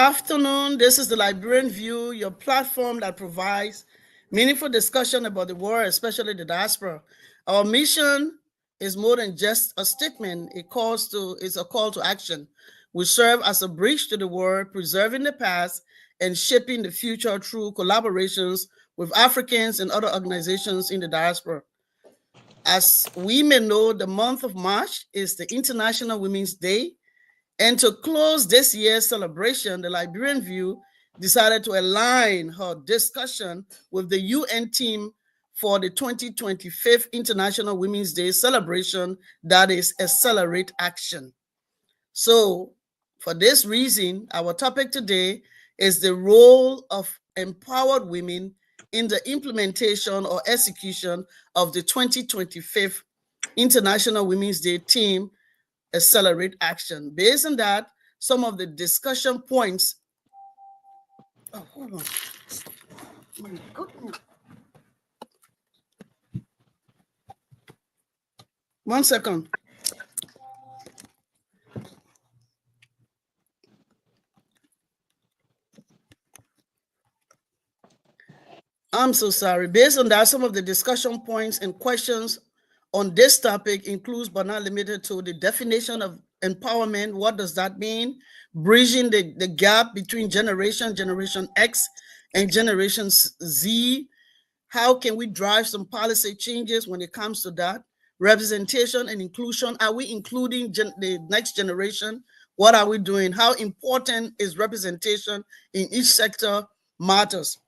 afternoon. This is the Liberian View, your platform that provides meaningful discussion about the world, especially the diaspora. Our mission is more than just a statement. It's a call to action. We serve as a bridge to the world, preserving the past and shaping the future through collaborations with Africans and other organizations in the diaspora. As we may know, the month of March is the International Women's Day. And to close this year's celebration, the Liberian View decided to align her discussion with the UN theme for the 2025 International Women's Day celebration, that is Accelerate Action. So for this reason, our topic today is the role of empowered women in the implementation or execution of the 2025 International Women's Day theme, Accelerate Action. Based on that, some of the discussion points. Oh, hold on. My goodness. 1 second. I'm so sorry. Based on that, some of the discussion points and questions on this topic includes, but not limited to, the definition of empowerment. What does that mean? Bridging the gap between Generation X and Generation Z. How can we drive some policy changes when it comes to that? Representation and inclusion. Are we including the next generation? What are we doing? How important is representation in each sector matters?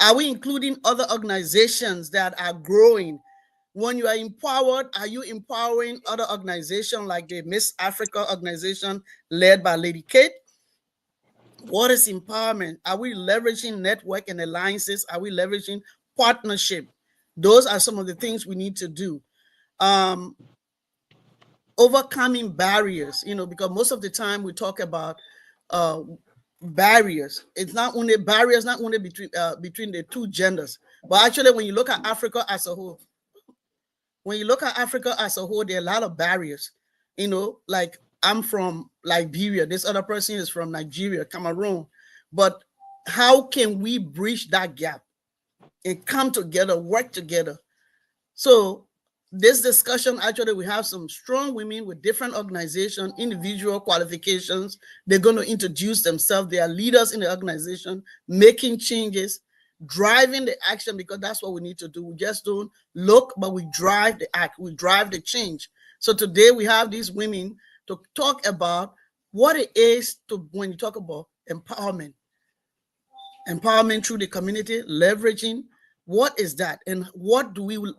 Are we including other organizations that are growing? When you are empowered, are you empowering other organizations like the Miss Africa organization led by Lady Kate? What is empowerment? Are we leveraging network and alliances? Are we leveraging partnership? Those are some of the things we need to do. Overcoming barriers, because most of the time we talk about barriers. It's not only barriers, not only between the two genders, but actually when you look at Africa as a whole, there are a lot of barriers. Like I'm from Liberia, this other person is from Nigeria, Cameroon. But how can we bridge that gap and come together, work together? So this discussion, actually, we have some strong women with different organizations, individual qualifications. They're going to introduce themselves. They are leaders in the organization, making changes, driving the action, because that's what we need to do. We just don't look, but we drive the act. We drive the change. So today we have these women to talk about what it is when you talk about empowerment through the community, leveraging. What is that, and what will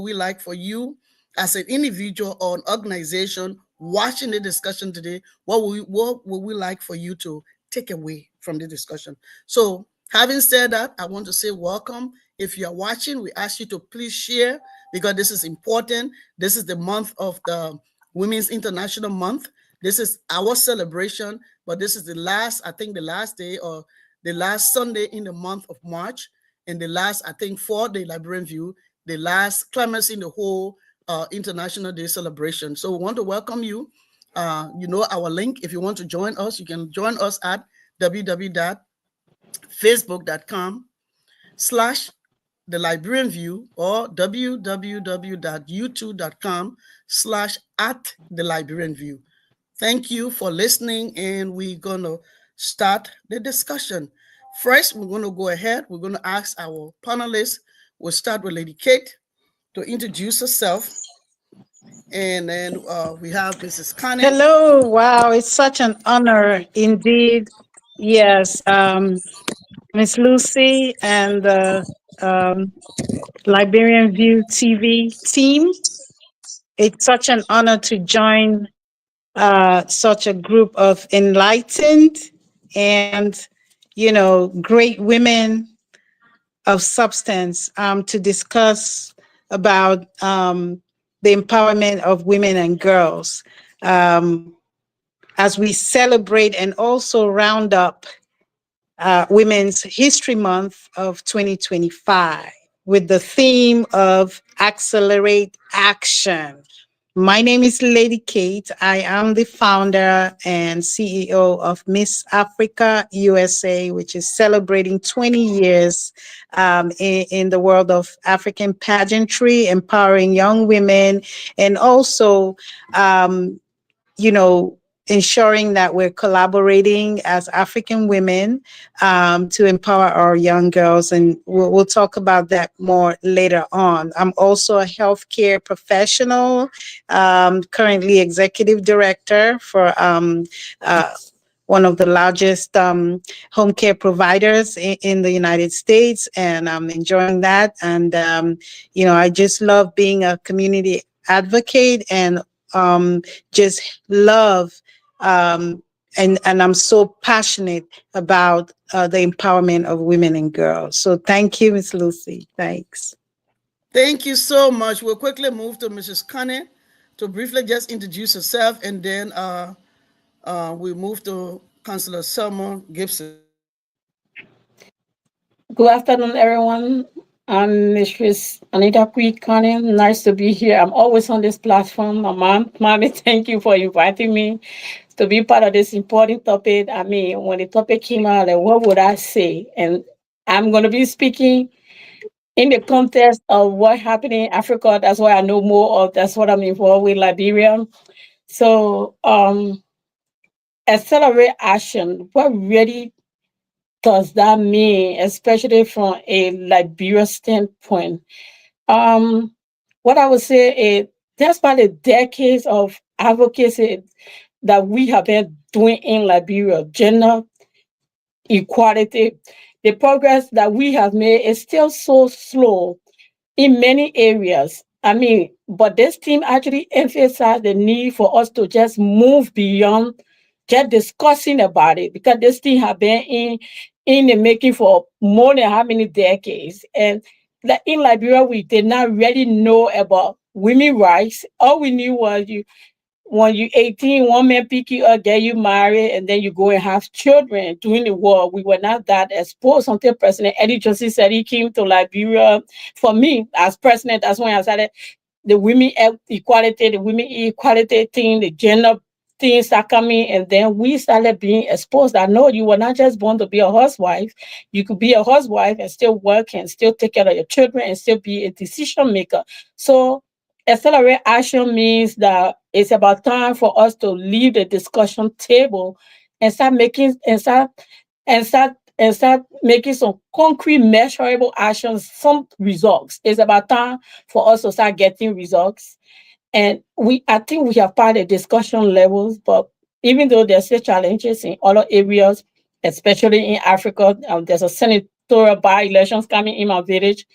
we like for you as an individual or an organization watching the discussion today? What will we like for you to take away from the discussion? So, having said that, I want to say welcome. If you are watching, we ask you to please share, because this is important. This is the month of the Women's International Month. This is our celebration, but this is the last day or the last Sunday in the month of March. And the last, I think, for the Liberian View, the last climax in the whole International Day celebration. So we want to welcome you. Our link. If you want to join us, you can join us at www.facebook.com/The Liberian View or www.youtube.com/@The Liberian View. Thank you for listening, and we're going to start the discussion. First, we're going to go ahead. We're going to ask our panelists. We'll start with Lady Kate to introduce herself. And then we have Mrs. Connie. Hello. Wow. It's such an honor indeed. Yes. Miss Lucy and the Liberian View TV team. It's such an honor to join such a group of enlightened and great women of substance to discuss about the empowerment of women and girls as we celebrate and also round up Women's History Month of 2025 with the theme of Accelerate Action. My name is Lady Kate. I am the founder and CEO of Miss Africa USA, which is celebrating 20 years in the world of African pageantry, empowering young women, and also you know, ensuring that we're collaborating as African women to empower our young girls. And we'll talk about that more later on. I'm also a healthcare professional, currently executive director for one of the largest home care providers in the United States, and I'm enjoying that. And, I just love being a community advocate and just love and I'm so passionate about the empowerment of women and girls. So thank you, Miss Lucy. Thanks. Thank you so much. We'll quickly move to Mrs. Connie to briefly just introduce herself, and then we move to Councillor Selma Gibson. Good afternoon, everyone. I'm Mistress Anita Connie. Nice to be here. I'm always on this platform. My mommy, thank you for inviting me to be part of this important topic. I mean, when the topic came out, like, what would I say? And I'm going to be speaking in the context of what happened in Africa. That's why I know more of. That's what I'm involved with, Liberia. So, accelerate action. What really does that mean, especially from a Liberia standpoint? Um, what I would say is, despite the decades of advocacy that we have been doing in Liberia, gender equality, the progress that we have made is still so slow in many areas. I mean, but this team actually emphasized the need for us to just move beyond just discussing about it, because this thing have been in the making for more than how many decades. And in Liberia, we did not really know about women rights. All we knew was when you 18, one man pick you up, get you married, and then you go and have children. During the war, we were not that exposed until President Eddie Johnson said he came to Liberia. For me, as president, that's when I started the women equality, the women equality thing, the gender things are coming, and then we started being exposed. I know you were not just born to be a housewife. You could be a housewife and still work and still take care of your children and still be a decision maker. So accelerate action means that it's about time for us to leave the discussion table and start making some concrete, measurable actions, some results. It's about time for us to start getting results. And I think we have passed the discussion levels, but even though there's still challenges in other areas, especially in Africa, there's a senatorial by-elections coming in my village,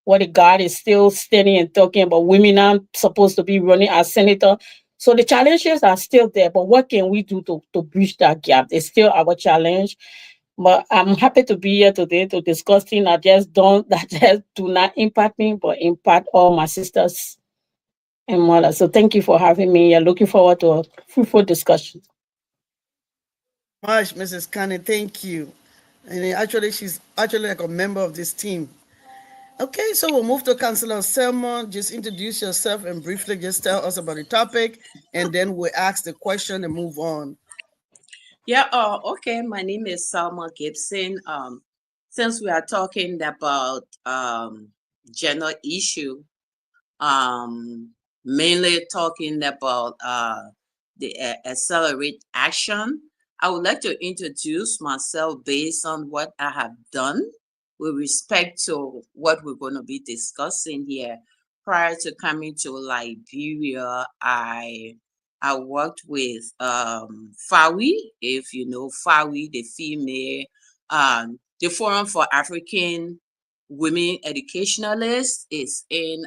where the God is still standing and talking about women are supposed to be running as senator. So the challenges are still there, but what can we do to bridge that gap? It's still our challenge. But I'm happy to be here today to discuss things that just do not impact me, but impact all my sisters and mothers. So thank you for having me. I'm looking forward to a fruitful discussion. Much, Mrs. Connie, thank you. And actually, she's actually like a member of this team. Okay, so we'll move to Councillor Selma. Just introduce yourself and briefly just tell us about the topic, and then we'll ask the question and move on. Yeah, okay. My name is Salma Gibson. Since we are talking about gender issue, mainly talking about the accelerate action, I would like to introduce myself based on what I have done with respect to what we're going to be discussing here. Prior to coming to Liberia, I worked with FAWI, if you know FAWI, the female, the Forum for African Women Educationalists is in,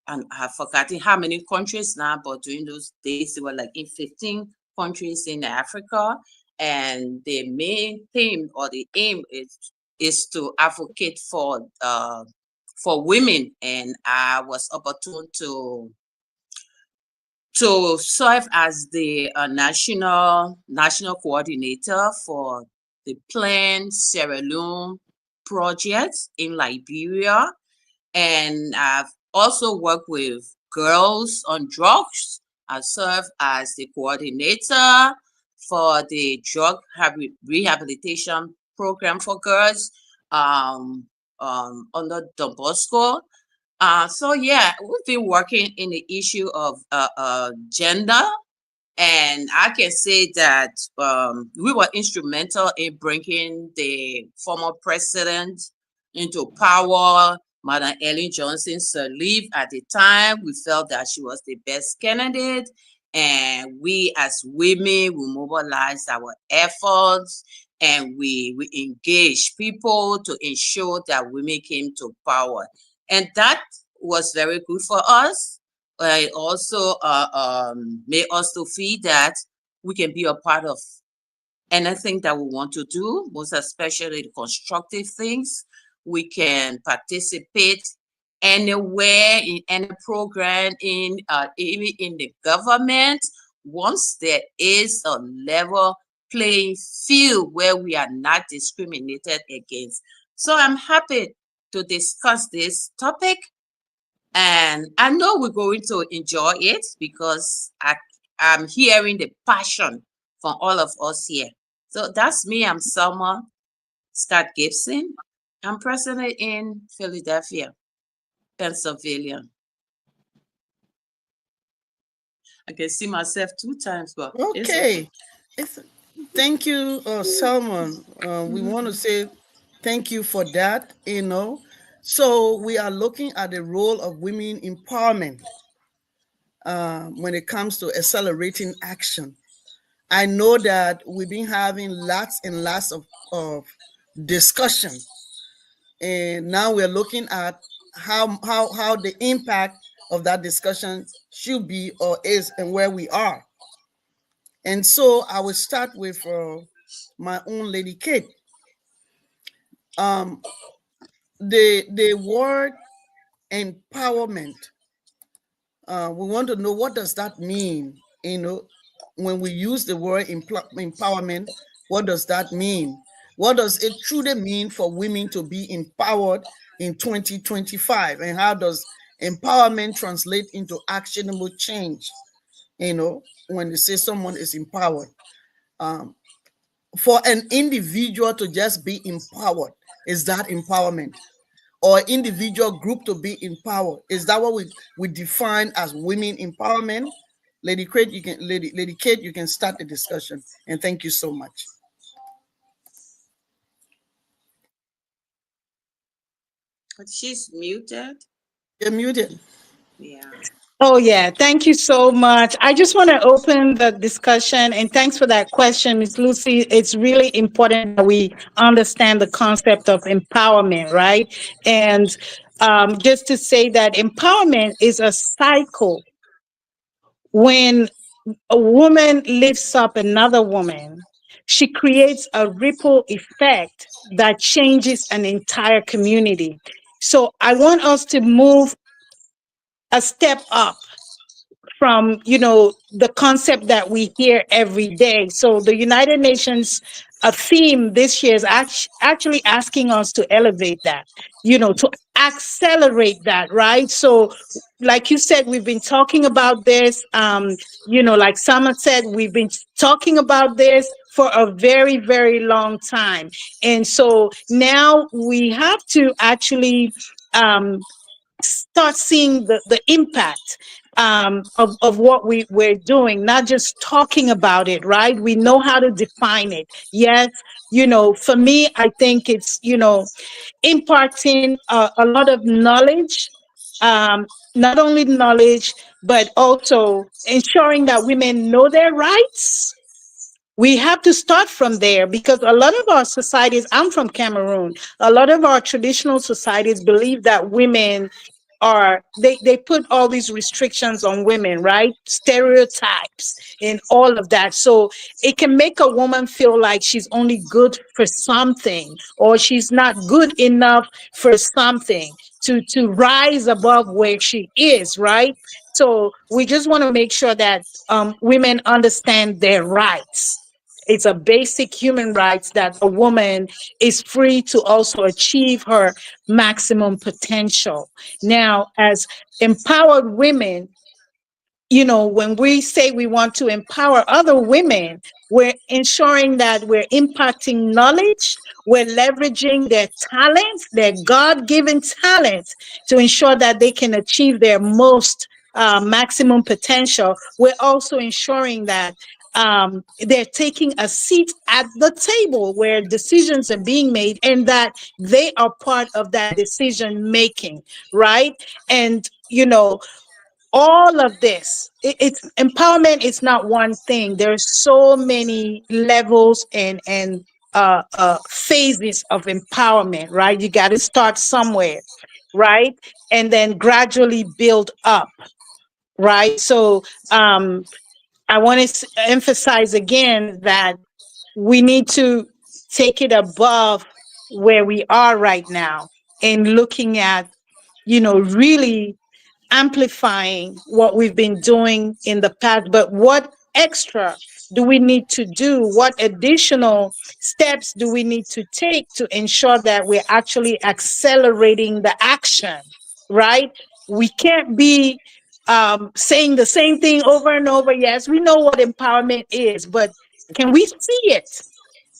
and I've forgotten how many countries now, but during those days, they were like in 15 countries in Africa. And the main theme or the aim is to advocate for women. And I was opportune to serve as the national coordinator for the Plan Sierra Leone project in Liberia. And I've also worked with Girls on Drugs. I serve as the coordinator for the drug rehabilitation program for girls under Don Bosco. So yeah, we've been working in the issue of gender, and I can say that we were instrumental in bringing the former president into power, Madam Ellen Johnson Sirleaf. At the time, we felt that she was the best candidate, and we as women, we mobilized our efforts and we engaged people to ensure that women came to power. And that was very good for us. It also made us to feel that we can be a part of anything that we want to do, most especially the constructive things. We can participate anywhere in any program, in even in the government, once there is a level playing field where we are not discriminated against. So I'm happy to discuss this topic, and I know we're going to enjoy it because I'm hearing the passion from all of us here. So that's me. I'm Selma Scott Gibson. I'm president in Philadelphia, Pennsylvania. I can see myself 2 times, but it's Okay. It's, thank you, Salman. We want to say thank you for that. So we are looking at the role of women empowerment when it comes to accelerating action. I know that we've been having lots and lots of discussion, and now we're looking at how the impact of that discussion should be or is and where we are. And so I will start with my own Lady Kate. Um, the word empowerment. We want to know, what does that mean? When we use the word empowerment, what does that mean? What does it truly mean for women to be empowered in 2025? And how does empowerment translate into actionable change? When they say someone is empowered. For an individual to just be empowered, is that empowerment? Or individual group to be empowered, is that what we define as women empowerment? Lady Kate, you can start the discussion, and thank you so much. but she's muted. You're muted. Yeah. Oh, yeah. Thank you so much. I just want to open the discussion, and thanks for that question, Ms. Lucy. It's really important that we understand the concept of empowerment, right? And just to say that empowerment is a cycle. When a woman lifts up another woman, she creates a ripple effect that changes an entire community. So I want us to move a step up from the concept that we hear every day. So the United Nations a theme this year is actually asking us to elevate that, to accelerate that, right? So like you said, we've been talking about this, like Summer said, we've been talking about this for a very, very long time. And so now we have to actually start seeing the impact of what we're doing, not just talking about it, right? We know how to define it. Yes, for me, I think it's, imparting a lot of knowledge, not only knowledge, but also ensuring that women know their rights. We have to start from there because a lot of our societies, I'm from Cameroon, a lot of our traditional societies believe that women they put all these restrictions on women, right? Stereotypes and all of that. So it can make a woman feel like she's only good for something or she's not good enough for something to rise above where she is, right? So we just want to make sure that women understand their rights It's a basic human rights that a woman is free to also achieve her maximum potential. Now, as empowered women, you know, when we say we want to empower other women, we're ensuring that we're impacting knowledge, we're leveraging their talents, their God given talents, to ensure that they can achieve their most maximum potential. We're also ensuring that they're taking a seat at the table where decisions are being made and that they are part of that decision making, right? And, you know, all of this, it's empowerment is not one thing. There's so many levels and phases of empowerment, right? You got to start somewhere, right? And then gradually build up, right? So I want to emphasize again that we need to take it above where we are right now and looking at, you know, really amplifying what we've been doing in the past, but what extra do we need to do? What additional steps do we need to take to ensure that we're actually accelerating the action, right? We can't be saying the same thing over and over. Yes, we know what empowerment is, but can we see it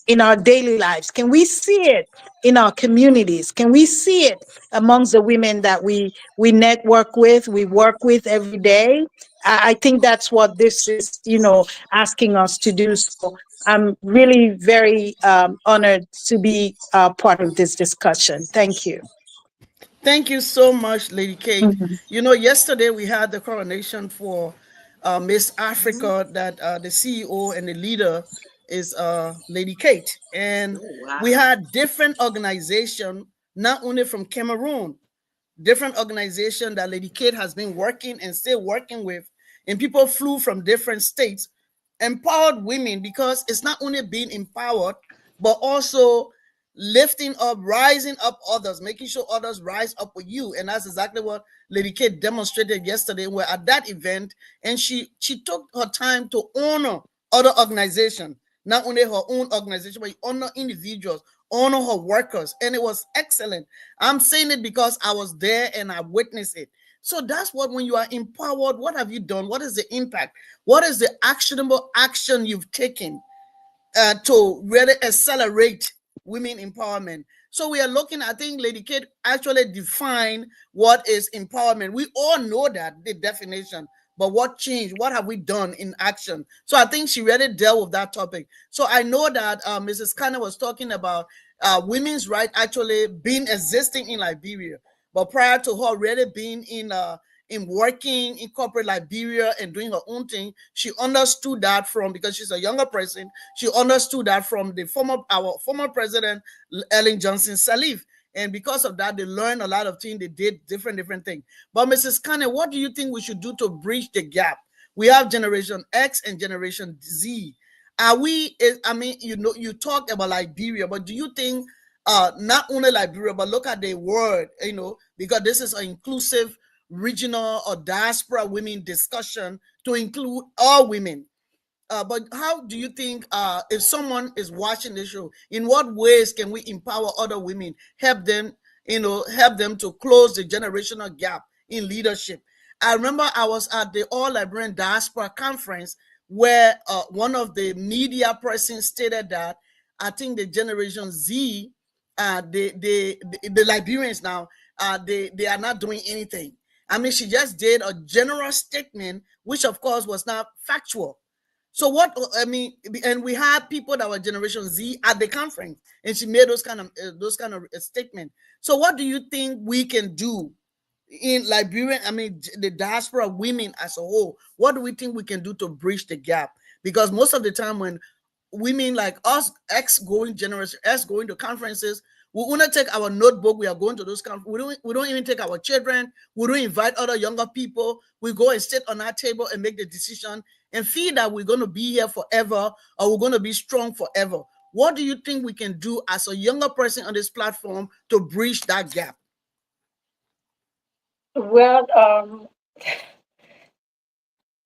in our daily lives? Can we see it in our communities? Can we see it amongst the women that we network with, we work with every day? I think that's what this is, you know, asking us to do. So I'm really very honored to be part of this discussion. Thank you. Thank you so much, Lady Kate. Mhm. You know, yesterday we had the coronation for Miss Africa, that the CEO and the leader is Lady Kate. And Oh, we wow. had different organization, not only from Cameroon, different organization that Lady Kate has been working and still working with. And people flew from different states, empowered women, because it's not only being empowered, but also lifting up, rising up others, making sure others rise up with you. And that's exactly what Lady Kate demonstrated yesterday. We're at that event, and she took her time to honor other organizations, not only her own organization, but honor individuals, honor her workers. And it was excellent. I'm saying it because I was there and I witnessed it. So that's what, when you are empowered, what have you done? What is the impact? What is the actionable action you've taken to really accelerate women empowerment? So we are looking, I think Lady Kate actually defined what is empowerment. We all know that, the definition, but what changed? What have we done in action? So I think she really dealt with that topic. So I know that Mrs. Kane was talking about women's right actually being existing in Liberia, but prior to her really being in working in corporate Liberia and doing her own thing, she understood that from, because she's a younger person, she understood that from the our former president Ellen Johnson Sirleaf. And because of that, they learned a lot of things. They did different things. But Mrs. Kane, what do you think we should do to bridge the gap? We have Generation X and Generation Z. Are we? I mean, you know, you talked about Liberia, but do you think not only Liberia, but look at the world, you know, because this is an inclusive regional or diaspora women discussion to include all women. But how do you think, if someone is watching the show, in what ways can we empower other women, help them, you know, help them to close the generational gap in leadership? I remember I was at the All Liberian Diaspora Conference where one of the media persons stated that I think the Generation Z, the Liberians now, they are not doing anything. I mean, she just did a general statement, which of course was not factual. So what, I mean, and we had people that were Generation Z at the conference, and she made those kind of statement. So what do you think we can do in Liberian? I mean, the diaspora women as a whole. What do we think we can do to bridge the gap? Because most of the time when women like us, ex going generation, ex going to conferences, we want to take our notebook. We are going to those conferences. We don't even take our children. We don't invite other younger people. We go and sit on our table and make the decision and feel that we're going to be here forever, or we're going to be strong forever. What do you think we can do as a younger person on this platform to bridge that gap? Well,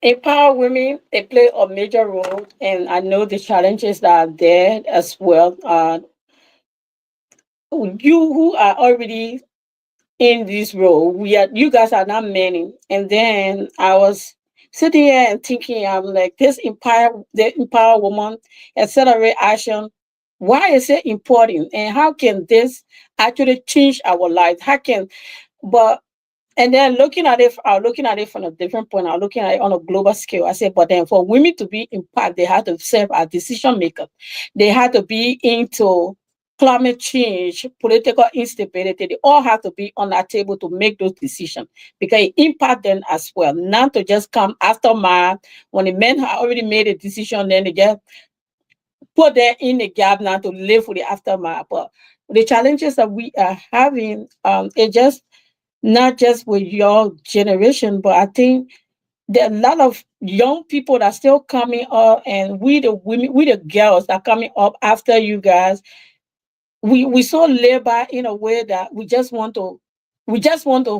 empower women, they play a major role, and I know the challenges that are there as well. You who are already in this role, you guys are not many. And then I was sitting here and thinking, I'm like, the empower woman, accelerate action. Why is it important, and how can this actually change our lives? How can, but and then looking at it from a different point. I'm looking at it on a global scale. I said, but then for women to be impact, they have to serve as decision maker. They have to be into climate change, political instability. They all have to be on that table to make those decisions because it impact them as well. Not to just come after man when the men have already made a decision, then they just put them in the gap now to live with the aftermath. But the challenges that we are having, it just not just with your generation, but I think there are a lot of young people that are still coming up, and we the women, we the girls that are coming up after you guys. We so labor in a way that we just want to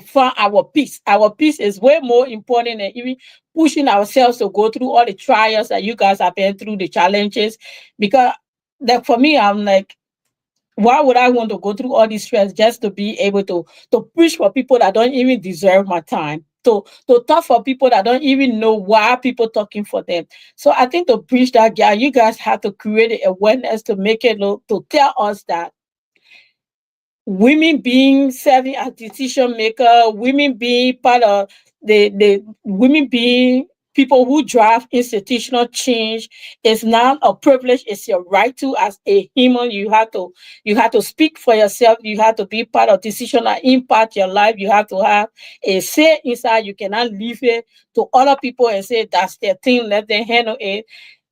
find our peace. Our peace is way more important than even pushing ourselves to go through all the trials that you guys have been through, the challenges. Because that for me, I'm like, why would I want to go through all this stress just to be able to preach for people that don't even deserve my time? To talk for people that don't even know why people talking for them. So I think to preach that, yeah, you guys have to create a awareness to make it to tell us that women being serving as decision maker, women being part of the women being people who drive institutional change is not a privilege, it's your right to. As a human, you have to speak for yourself, you have to be part of decision that impact your life, you have to have a say inside. You cannot leave it to other people and say that's their thing, let them handle it.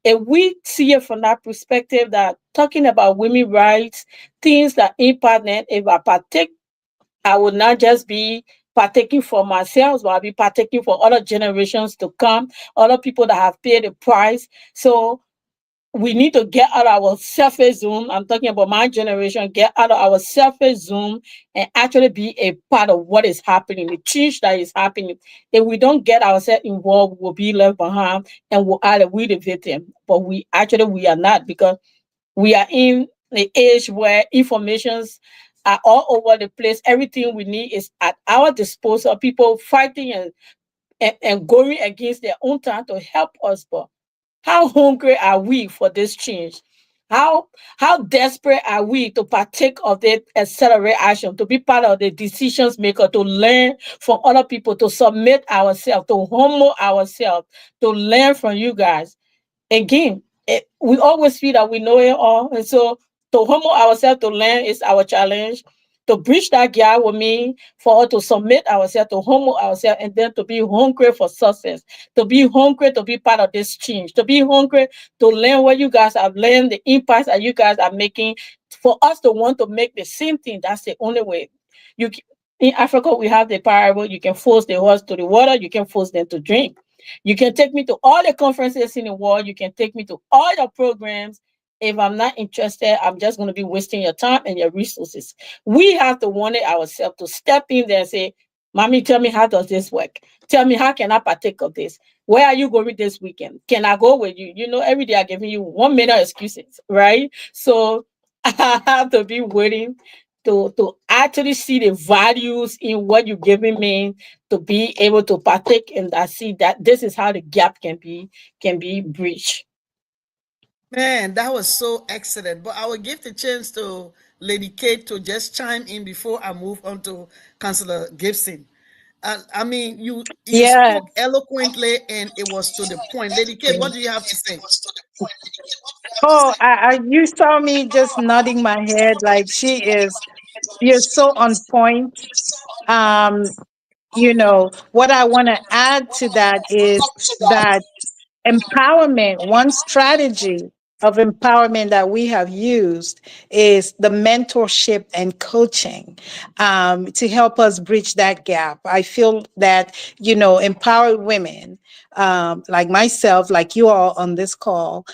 If we see it from that perspective, that talking about women rights, things that impact them, if I partake, I will not just be partaking for myself, but I'll be partaking for other generations to come, other people that have paid the price. So we need to get out of our surface zone. I'm talking about my generation, get out of our surface zone and actually be a part of what is happening, the change that is happening. If we don't get ourselves involved, we'll be left behind and we'll either we the victim. But we are not, because we are in the age where informations are all over the place. Everything we need is at our disposal. People fighting and going against their own time to help us. But how hungry are we for this change? How how desperate are we to partake of the accelerate action, to be part of the decisions maker, to learn from other people, to submit ourselves, to humble ourselves, to learn from you guys? Again, we always feel that we know it all. And so to humble ourselves to learn is our challenge. To bridge that gap with me, for us to submit ourselves, to humble ourselves, and then to be hungry for success, to be hungry to be part of this change, to be hungry to learn what you guys have learned, the impacts that you guys are making, for us to want to make the same thing. That's the only way. In Africa, we have the parable: you can force the horse to the water, you can force them to drink. You can take me to all the conferences in the world. You can take me to all your programs. If I'm not interested, I'm just going to be wasting your time and your resources. We have to want it ourselves to step in there and say, Mommy, tell me, how does this work? Tell me, how can I partake of this? Where are you going this weekend? Can I go with you? You know, every day I'm giving you 1 minute excuses, right? So I have to be willing to actually see the values in what you're giving me, to be able to partake in that, see that this is how the gap can be bridged. Man, that was so excellent. But I will give the chance to Lady Kate to just chime in before I move on to Councillor Gibson. I mean, you Yes. spoke eloquently and it was to the point. Lady Kate, what do you have to say? Oh, you saw me just nodding my head like you're so on point. Um, what I want to add to that is that empowerment, one strategy of empowerment that we have used is the mentorship and coaching, to help us bridge that gap. I feel that, empowered women, like myself, like you all on this call,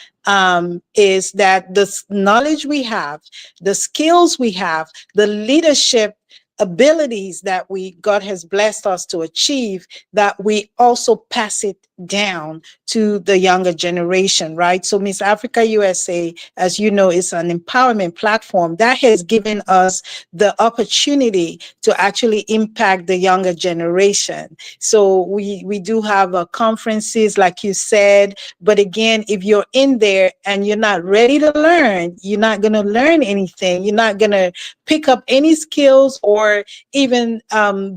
is that the knowledge we have, the skills we have, the leadership abilities that God has blessed us to achieve, that we also pass it down to the younger generation, right? So Miss Africa USA, as you know, is an empowerment platform that has given us the opportunity to actually impact the younger generation. So we do have conferences, like you said, but again, if you're in there and you're not ready to learn, you're not going to learn anything. You're not going to pick up any skills or even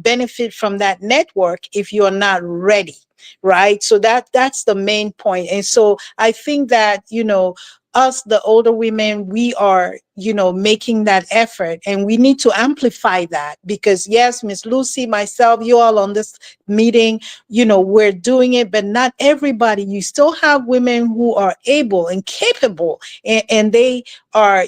benefit from that network if you're not ready, right? So that's the main point. And so I think that, us, the older women, we are, making that effort, and we need to amplify that, because yes, Miss Lucy, myself, you all on this meeting, we're doing it, but not everybody. You still have women who are able and capable, and they are,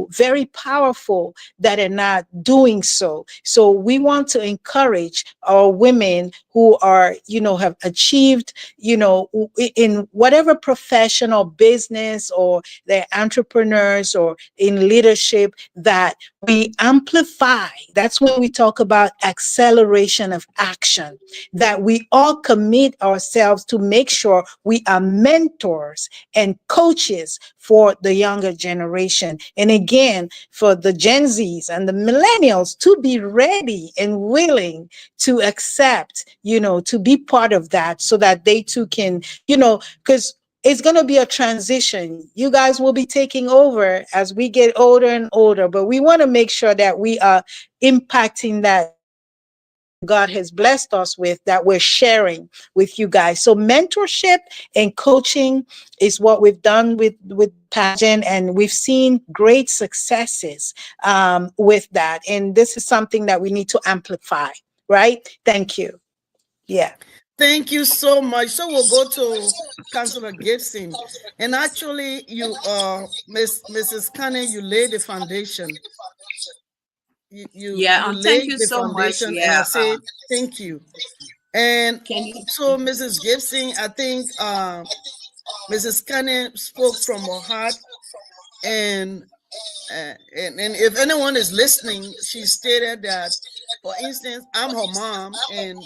very powerful, that are not doing so. So we want to encourage our women who are, have achieved, in whatever professional business, or they're entrepreneurs, or in leadership, that we amplify. That's when we talk about acceleration of action, that we all commit ourselves to make sure we are mentors and coaches for the younger generation. And again, for the Gen Zs and the millennials to be ready and willing to accept, to be part of that, so that they too can, because it's going to be a transition. You guys will be taking over as we get older and older, but we want to make sure that we are impacting that God has blessed us with, that we're sharing with you guys. So mentorship and coaching is what we've done with Pageant, and we've seen great successes with that. And this is something that we need to amplify, right? Thank you. Yeah. Thank you so much. So we'll go to Councillor Gibson. And actually, you, Mrs. Kane, you laid the foundation. You Thank laid you the so much. foundation, and I say thank you. And Can you? so, Mrs. Gibson, I think Mrs. Kane spoke from her heart, and if anyone is listening, she stated that, for instance, I'm her mom, and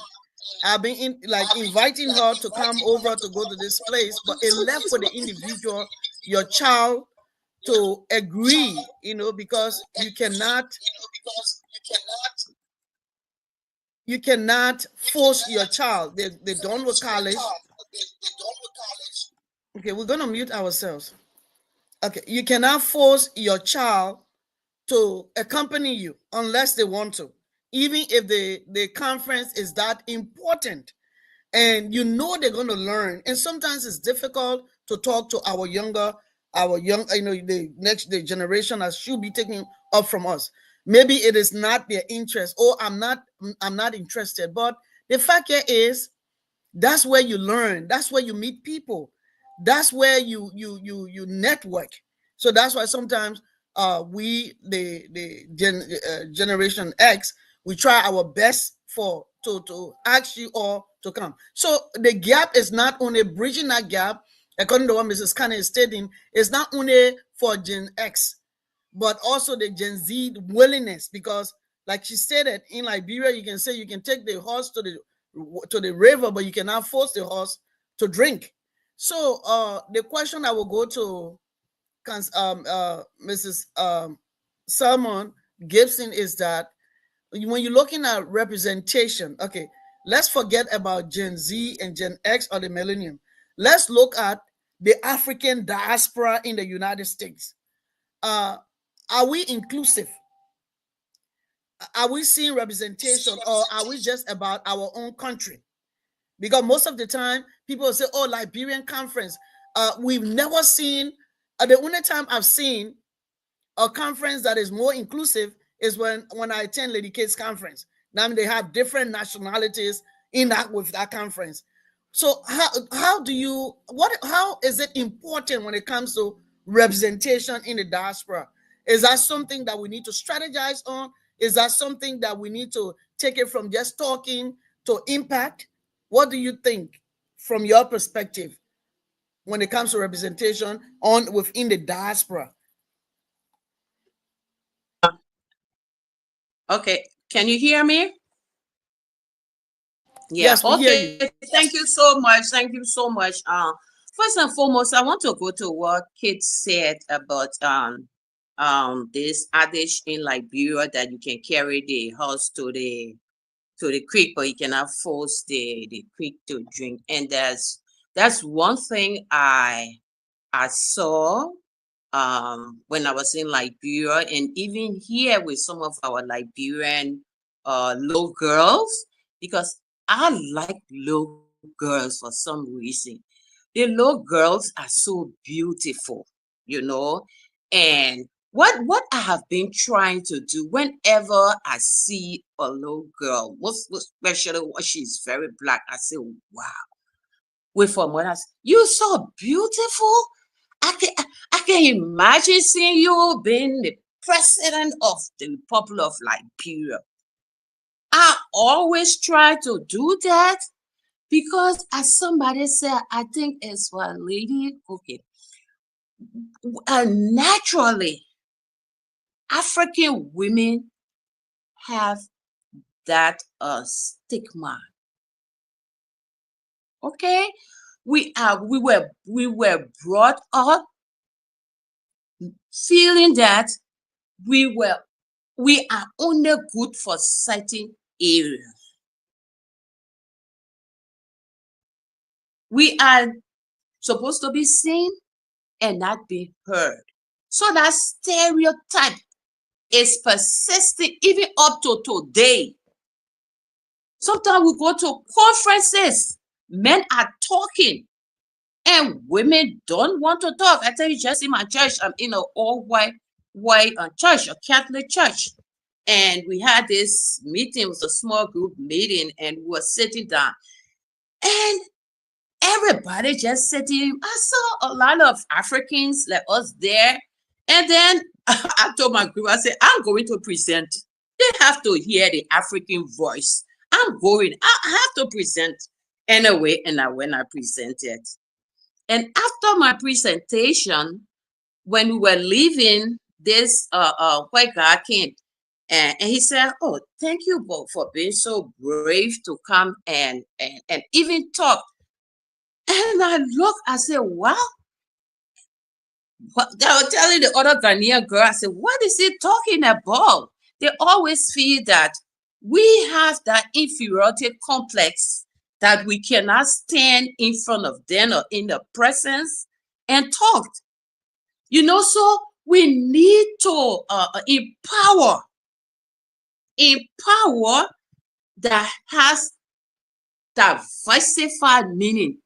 I've been inviting her to come over to go to this place, but it left for the individual, your child, to agree, because you cannot force your child. They're done with college. Okay, we're gonna mute ourselves. Okay, you cannot force your child to accompany you unless they want to, even if the conference is that important, and they're going to learn. And sometimes it's difficult to talk to our young, the next generation that should be taking up from us. Maybe it is not their interest, or I'm not interested. But the fact here is, that's where you learn. That's where you meet people. That's where you network. So that's why sometimes we, generation X, we try our best to ask you all to come. So the gap is not only bridging that gap, according to what Mrs. Kane is stating, it's not only for Gen X, but also the Gen Z willingness. Because, like she stated, in Liberia, you can say you can take the horse to the river, but you cannot force the horse to drink. So the question I will go to Mrs. Salmon Gibson is that, when you're looking at representation, okay, let's forget about Gen Z and Gen X or the millennium. Let's look at the African diaspora in the United States. Are we inclusive? Are we seeing representation, or are we just about our own country? Because most of the time, people say, "Oh, Liberian conference." We've never seen. The only time I've seen a conference that is more inclusive is when I attend Lady Kate's conference. Now they have different nationalities in that with that conference. So how is it important when it comes to representation in the diaspora? Is that something that we need to strategize on? Is that something that we need to take it from just talking to impact? What do you think from your perspective when it comes to representation within the diaspora? Okay. Can you hear me? Yeah, Yes, we hear you. okay. Thank you so much. Thank you so much. First and foremost, I want to go to what Kate said about this adage in Liberia that you can carry the horse to the creek, but you cannot force the creek to drink. And that's one thing I saw when I was in Liberia, and even here with some of our Liberian little girls, because I like little girls for some reason. The little girls are so beautiful, you know. And what I have been trying to do whenever I see a little girl, most especially when she's very black, I say, wow. Wait for mothers, you so beautiful. I can imagine seeing you being the president of the Republic of Liberia. I always try to do that because, as somebody said, I think it's one lady, okay, naturally, African women have that stigma. Okay, we were brought up feeling that we are only good for certain areas. We are supposed to be seen and not be heard. So that stereotype is persisting even up to today. Sometimes we go to conferences, men are talking, and women don't want to talk. I tell you, just in my church, I'm in an all white church, a Catholic church. And we had this meeting, it was a small group meeting, and we were sitting down. And everybody just sitting. I saw a lot of Africans like us there. And then I told my group, I said, I'm going to present. They have to hear the African voice. I'm going, I have to present. Anyway, and when I presented. And after my presentation, when we were leaving, this white guy came and he said, oh, thank you both for being so brave to come and even talk. And I look, I said, wow. What I was telling the other Ghanaian girl, I said, what is he talking about? They always feel that we have that inferiority complex that we cannot stand in front of them or in the presence and talk. You know, so we need to empower that has diversified meaning,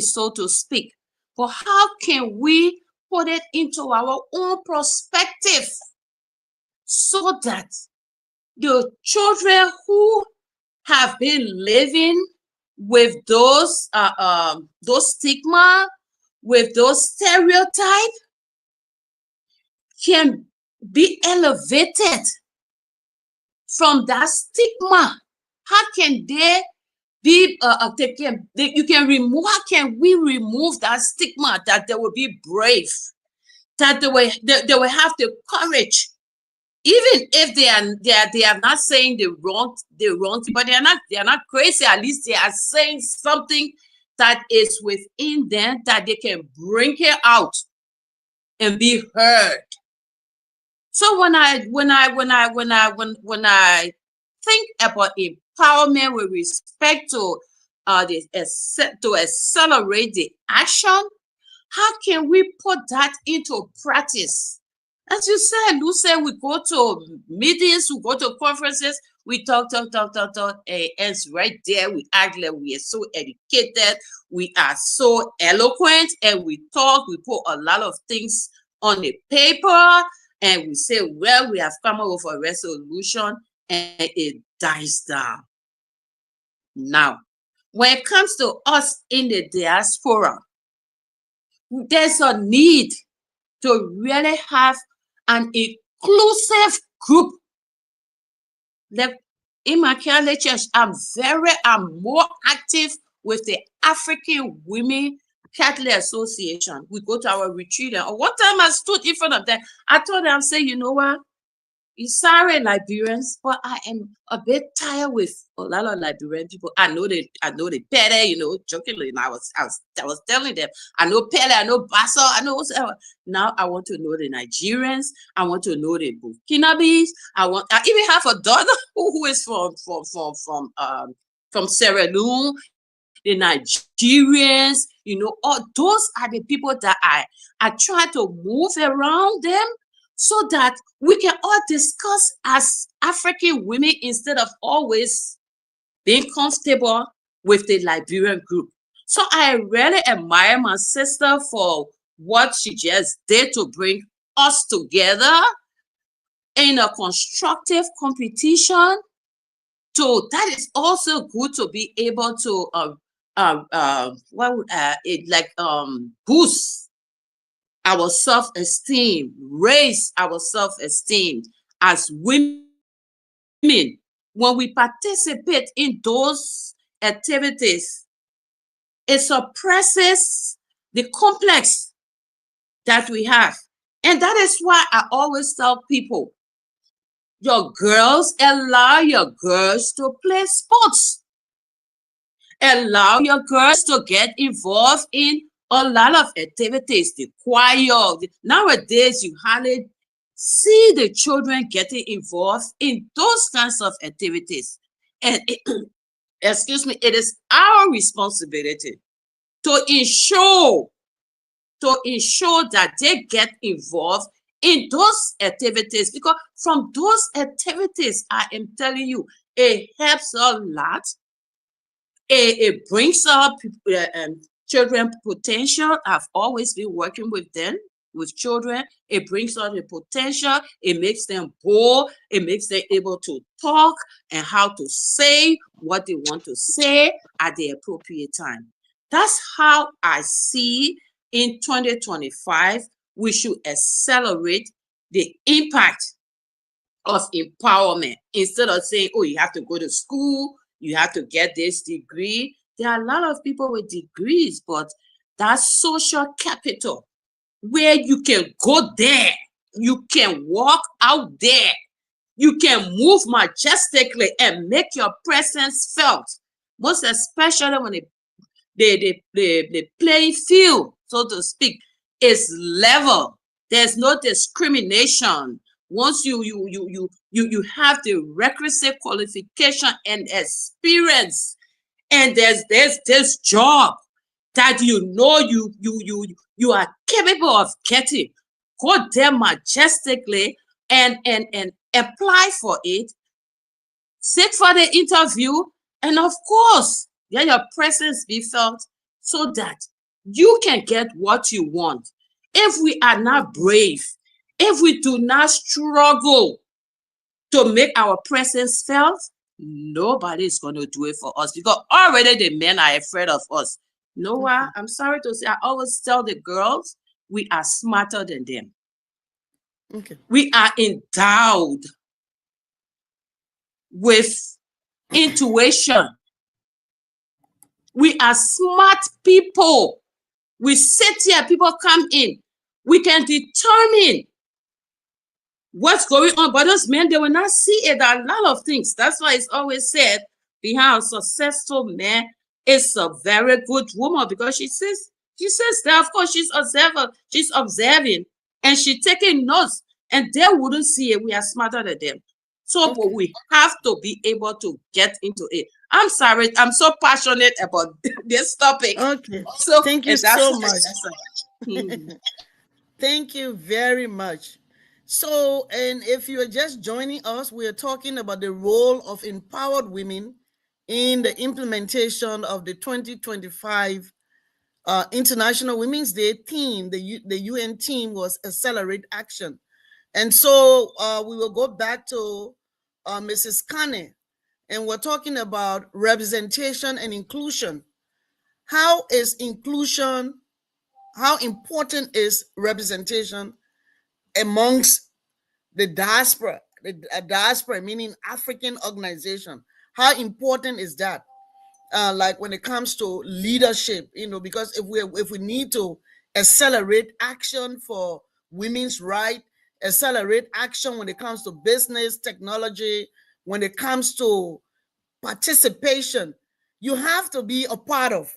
so to speak. But how can we put it into our own perspective so that the children who have been living with those stigma, with those stereotypes, can be elevated from that stigma? How can they be you can remove, how can we remove that stigma, that they will be brave, that they will have the courage, even if they are not saying the wrong thing, but they are not crazy. At least they are saying something that is within them, that they can bring it out and be heard. So when I think about empowerment with respect to to accelerate the action, how can we put that into practice? As you said, Lucy, we go to meetings, we go to conferences, we talk, and it's right there. We act like we are so educated, we are so eloquent, and we talk, we put a lot of things on the paper, and we say, well, we have come up with a resolution, and it dies down. Now, when it comes to us in the diaspora, there's a need to really have an inclusive group. Like in my Catholic church, I'm more active with the African Women Catholic Association. We go to our retreat, and one time I stood in front of them. I told them, I said, you know what? sorry, Liberians, but I am a bit tired with a lot of Liberian people. I know they Pele, you know, jokingly. And I was telling them, I know Pele, I know Basso, I know whatever. Now I want to know the Nigerians. I want to know the Burkinabes. I even have a daughter who is from Sierra Leone, the Nigerians. You know, all those are the people that I try to move around them, so that we can all discuss as African women instead of always being comfortable with the Liberian group. So I really admire my sister for what she just did to bring us together in a constructive competition. So that is also good to be able to boost our self-esteem, raise our self-esteem as women. When we participate in those activities, it suppresses the complex that we have. And that is why I always tell people, your girls, allow your girls to play sports. Allow your girls to get involved in a lot of activities, the choir. Nowadays, you hardly see the children getting involved in those kinds of activities. And excuse me, it is our responsibility to ensure that they get involved in those activities, because from those activities, I am telling you, it helps a lot. It brings up children potential. I've always been working with them, with children. It brings out the potential. It makes them bold. It makes them able to talk and how to say what they want to say at the appropriate time. That's how I see in 2025, we should accelerate the impact of empowerment instead of saying, oh, you have to go to school, you have to get this degree. There are a lot of people with degrees, but that social capital where you can go there, you can walk out there, you can move majestically and make your presence felt, most especially when the playing field, so to speak, is level. There's no discrimination. Once you have the requisite qualification and experience, and there's this job that you are capable of getting, go there majestically and apply for it, sit for the interview, and of course, let your presence be felt so that you can get what you want. If we are not brave, if we do not struggle to make our presence felt, nobody is going to do it for us, because already the men are afraid of us. Noah, I'm sorry to say, I always tell the girls, we are smarter than them. Okay. We are endowed with intuition. We are smart people. We sit here, people come in. We can determine what's going on, but those men, they will not see it. There are a lot of things. That's why it's always said, behind a successful man is a very good woman, because she says that, of course, she's observing, and she's taking notes, and they wouldn't see it. We are smarter than them. So but we have to be able to get into it. I'm sorry, I'm so passionate about this topic. Okay. So Thank you so much. Mhm. Thank you very much. So, and if you are just joining us, we are talking about the role of empowered women in the implementation of the 2025 International Women's Day theme. The UN theme was Accelerate Action. And so we will go back to Mrs. Kane, and we're talking about representation and inclusion. How important is representation amongst the diaspora meaning African organization? How important is that? Like when it comes to leadership, because if we need to accelerate action for women's right accelerate action when it comes to business, technology, when it comes to participation. You have to be a part of.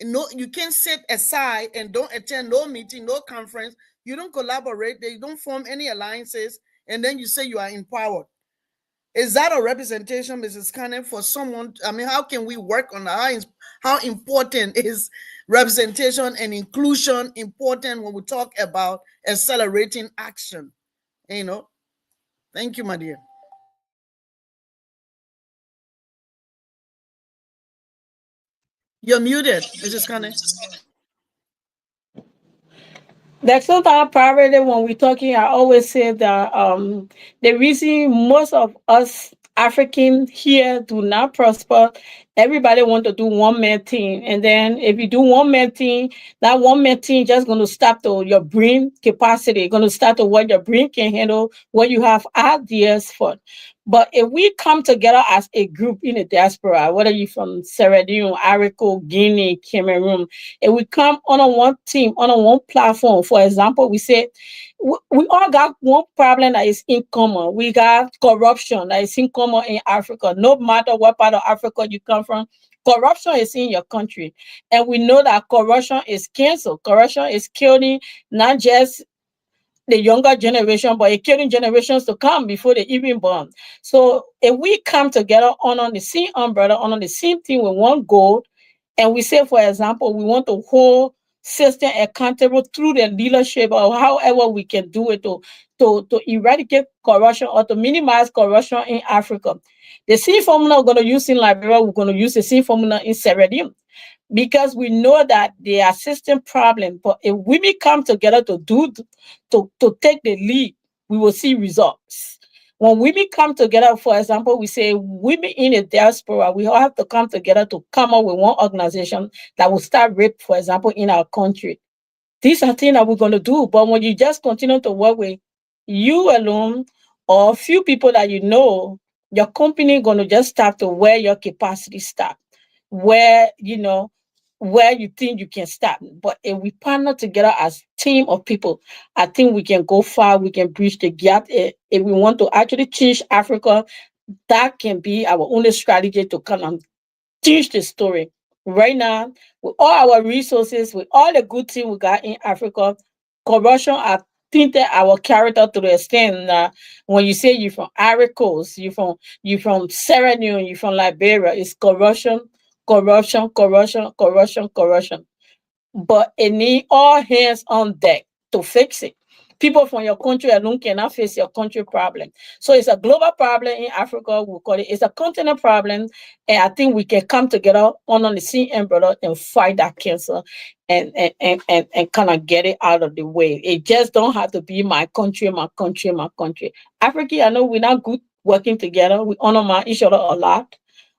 No, you can't sit aside and don't attend no meeting, no conference. You don't collaborate. They don't form any alliances, and then you say you are empowered. Is that a representation, Mrs. Cannon, for someone? I mean, how can we work on that? How important is representation and inclusion important when we talk about accelerating action? You know, thank you, my dear. You're muted, Mrs. Cannon. That's not our priority when we're talking. I always say that the reason most of us African here do not prosper, everybody want to do one man thing. And then if you do one man thing, that one man thing just going to stop to your brain capacity, going to start to what your brain can handle, what you have ideas for. But if we come together as a group in the diaspora, whether you're from Sierra Leone, Ivory Coast, Guinea, Cameroon, and we come on a one team, on a one platform. For example, we say we all got one problem that is in common. We got corruption that is in common in Africa. No matter what part of Africa you come from, corruption is in your country. And we know that corruption is cancer. Corruption is killing not just the younger generation, but it's killing generations to come before they even born. So if we come together under the same umbrella, under the same thing with one goal, and we say, for example, we want to hold system accountable through the leadership or however we can do it to eradicate corruption or to minimize corruption in Africa. The same formula we're going to use in Liberia, we're going to use the same formula in Sierra Leone, because we know that they are system problem. But if women come together to take the lead, we will see results. When women come together, for example, we say women in the diaspora, we all have to come together to come up with one organization that will start rape, for example, in our country. These are things that we're going to do. But when you just continue to work with you alone or a few people that you know, your company going to just start to where your capacity start, where, where you think you can start. But if we partner together as team of people, I think we can go far. We can bridge the gap. If we want to actually change Africa, that can be our only strategy to come and change the story. Right now, with all our resources, with all the good things we got in Africa, corruption has tinted our character to the extent that when you say you're from Ivory Coast, you're from Sierra Leone, you're from Liberia, it's corruption, corruption, corruption, corruption, corruption. But it needs all hands on deck to fix it. People from your country alone cannot face your country problem. So it's a global problem in Africa. We call it. It's a continent problem, and I think we can come together under the same umbrella and fight that cancer, and kind of get it out of the way. It just don't have to be my country, my country, my country. Africa, I know we're not good working together. We honor each other a lot,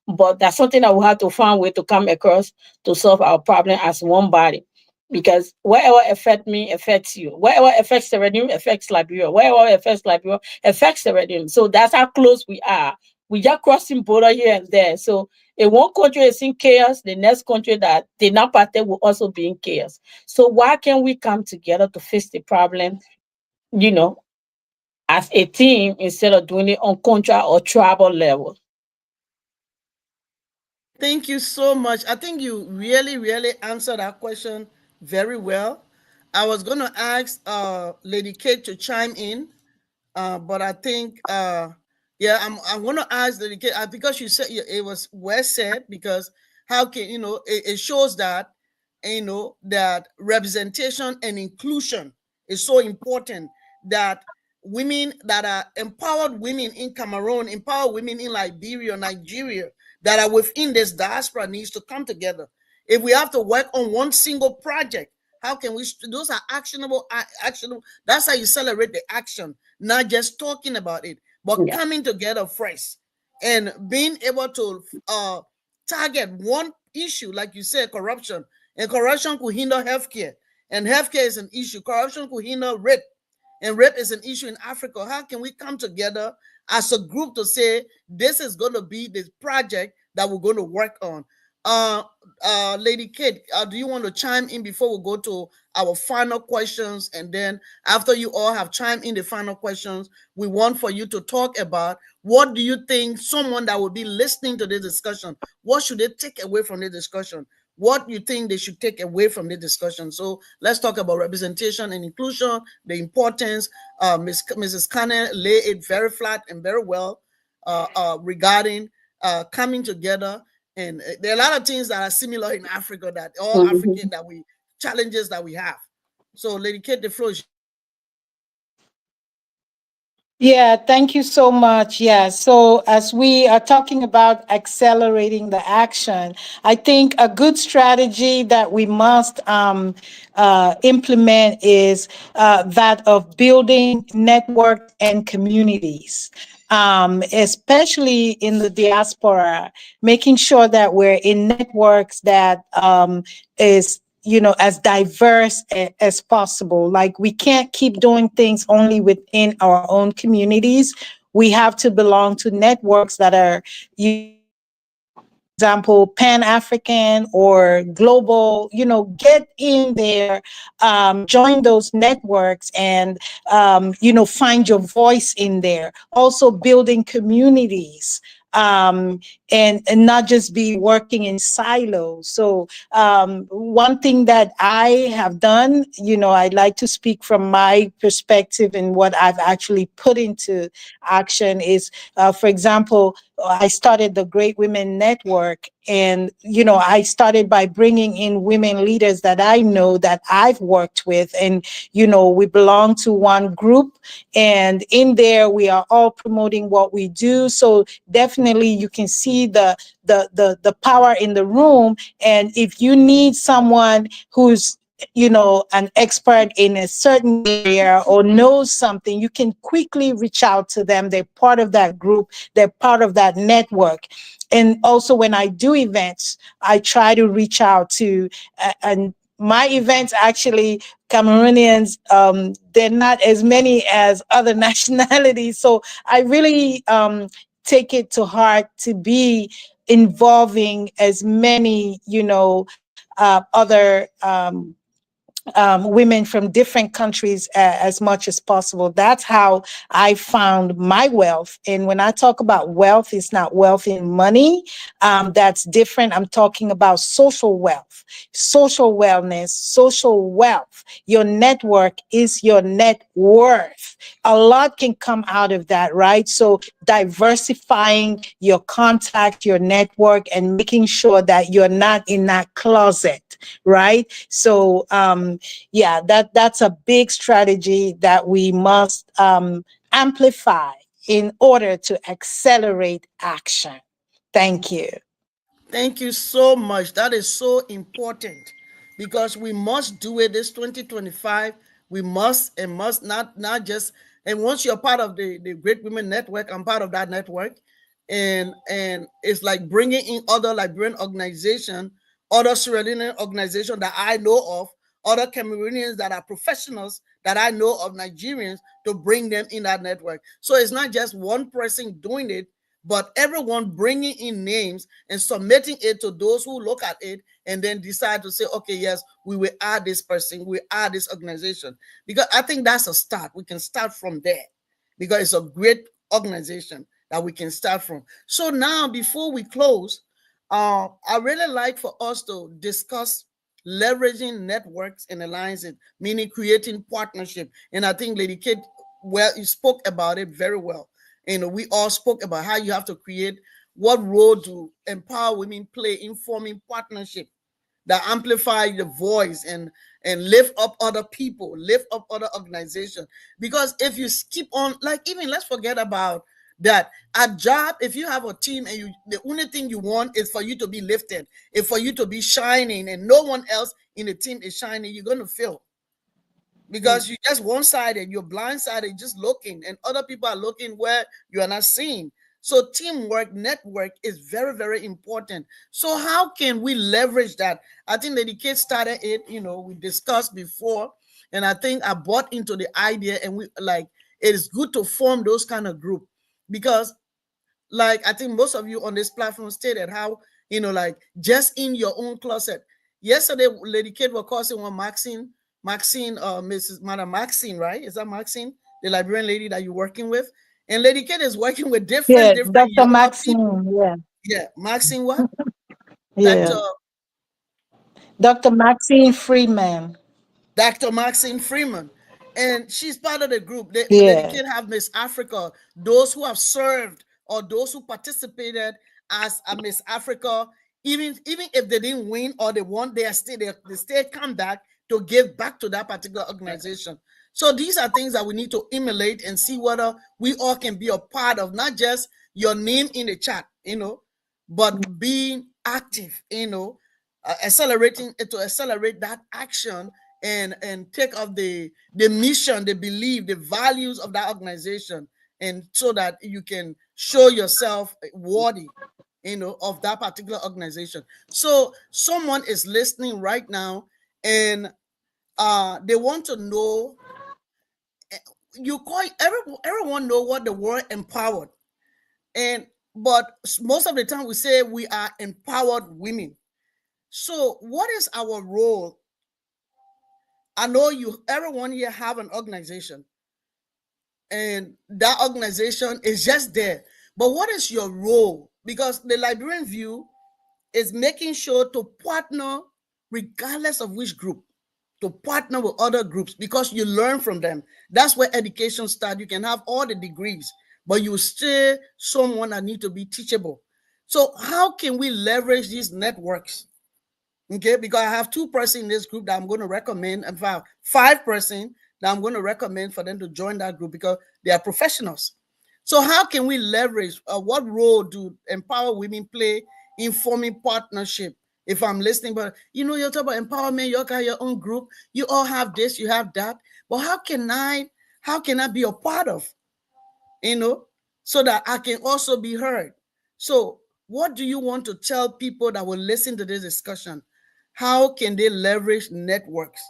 but that's something that we have to find a way to come across to solve our problem as one body. Because whatever affects me affects you. Whatever affects the Redeem affects Liberia. Whatever affects Liberia affects the Redeem. So that's how close we are. We just crossing border here and there. So if one country is in chaos, the next country that did not partake will also be in chaos. So why can't we come together to fix the problem, as a team instead of doing it on country or tribal level? Thank you so much. I think you really, really answered that question very well. I was going to ask Lady Kate to chime in, but I think, yeah, I'm going to ask Lady Kate because you said it was well said. Because how can it shows that that representation and inclusion is so important. That women that are empowered women in Cameroon, empowered women in Liberia, Nigeria, that are within this diaspora needs to come together. If we have to work on one single project, how can we? Those are actionable. Actionable. That's how you celebrate the action, not just talking about it, but Yeah. coming together first and being able to target one issue, like you said, corruption. And corruption could hinder healthcare, and healthcare is an issue. Corruption could hinder rape, and rape is an issue in Africa. How can we come together as a group to say this is going to be the project that we're going to work on? Lady Kate, do you want to chime in before we go to our final questions? And then after you all have chimed in the final questions, we want for you to talk about what do you think someone that will be listening to this discussion, what should they take away from the discussion? What you think they should take away from the discussion? So let's talk about representation and inclusion, the importance. Mrs. Kane laid it very flat and very well regarding coming together. And there are a lot of things that are similar in Africa, that all African that we challenges that we have. So, Lady Kate, the floor is. Yeah, thank you so much. Yeah, so as we are talking about accelerating the action, I think a good strategy that we must implement is that of building networks and communities. Especially in the diaspora, making sure that we're in networks that is as diverse as possible. Like, we can't keep doing things only within our own communities. We have to belong to networks that are, example, Pan-African or global, get in there, join those networks and, find your voice in there. Also building communities, and not just be working in silos. So one thing that I have done, I'd like to speak from my perspective and what I've actually put into action is, for example, I started the Great Women Network. And, I started by bringing in women leaders that I know, that I've worked with. And, we belong to one group. And in there, we are all promoting what we do. So definitely you can see the power in the room. And if you need someone who's an expert in a certain area or knows something, you can quickly reach out to them. They're part of that group. They're part of that network. And also when I do events, I try to reach out to, and my events actually, Cameroonians, they're not as many as other nationalities. So I really take it to heart to be involving as many, other women from different countries as much as possible. That's how I found my wealth. And when I talk about wealth, it's not wealth in money. That's different. I'm talking about social wealth, social wellness, social wealth. Your network is your net worth. A lot can come out of that, right? So diversifying your contact, your network, and making sure that you're not in that closet, right? So yeah, that's a big strategy that we must amplify in order to accelerate action. Thank you. Thank you so much. That is so important because we must do it this 2025. We must and must not just. And once you're part of the Great Women Network, I'm part of that network, and it's like bringing in other Liberian organization, other Sierra Leonean organization that I know of, other Cameroonians that are professionals that I know of, Nigerians, to bring them in that network. So it's not just one person doing it, but everyone bringing in names and submitting it to those who look at it and then decide to say, okay, yes, we will add this person, we add this organization. Because I think that's a start. We can start from there because it's a great organization that we can start from. So now, before we close, I really like for us to discuss leveraging networks and alliances, meaning creating partnership. And I think Lady Kate, well, you spoke about it very well. And we all spoke about how you have to create, what role do empower women play in forming partnership that amplify the voice and lift up other people, lift up other organizations. Because if you skip on, like, even let's forget about that. A job, if you have a team and the only thing you want is for you to be lifted, is for you to be shining, and no one else in the team is shining, you're going to fail. Because you're just one-sided, you're blindsided, just looking, and other people are looking where you are not seeing. So teamwork, network is very, very important. So how can we leverage that? I think Lady Kate started it, we discussed before, and I think I bought into the idea, and it is good to form those kind of group because, like, I think most of you on this platform stated how like just in your own closet. Yesterday, Lady Kate was causing one Maxine, Mrs. Madam Maxine, right? Is that Maxine, the Liberian lady that you're working with? And Lady Kate is working with Yeah, different Dr. younger people. Maxine. Yeah, Yeah, Maxine what? yeah. Dr. Dr. Maxine Freeman. Dr. Maxine Freeman. And she's part of the group. Lady Yeah. Kate have Miss Africa, those who have served or those who participated as a Miss Africa, even if they didn't win or they won, they still come back to give back to that particular organization. So these are things that we need to emulate and see whether we all can be a part of, not just your name in the chat, but being active, accelerating to accelerate that action and take up the mission, the belief, the values of that organization, and so that you can show yourself worthy, of that particular organization. So someone is listening right now, and they want to know. You call everyone know what the word empowered, but most of the time we say we are empowered women. So what is our role? I know everyone here have an organization, and that organization is just there. But what is your role? Because the Liberian view is making sure to partner, regardless of which group, to partner with other groups, because you learn from them. That's where education starts. You can have all the degrees, but you still someone that need to be teachable. So how can we leverage these networks? Okay, because I have 2 persons in this group that I'm going to recommend, and 5 persons that I'm going to recommend for them to join that group because they are professionals. So how can we leverage? What role do empower women play in forming partnership? If I'm listening, but you're talking about empowerment, you got your own group, you all have this, you have that. But how can I be a part of, so that I can also be heard? So what do you want to tell people that will listen to this discussion? How can they leverage networks?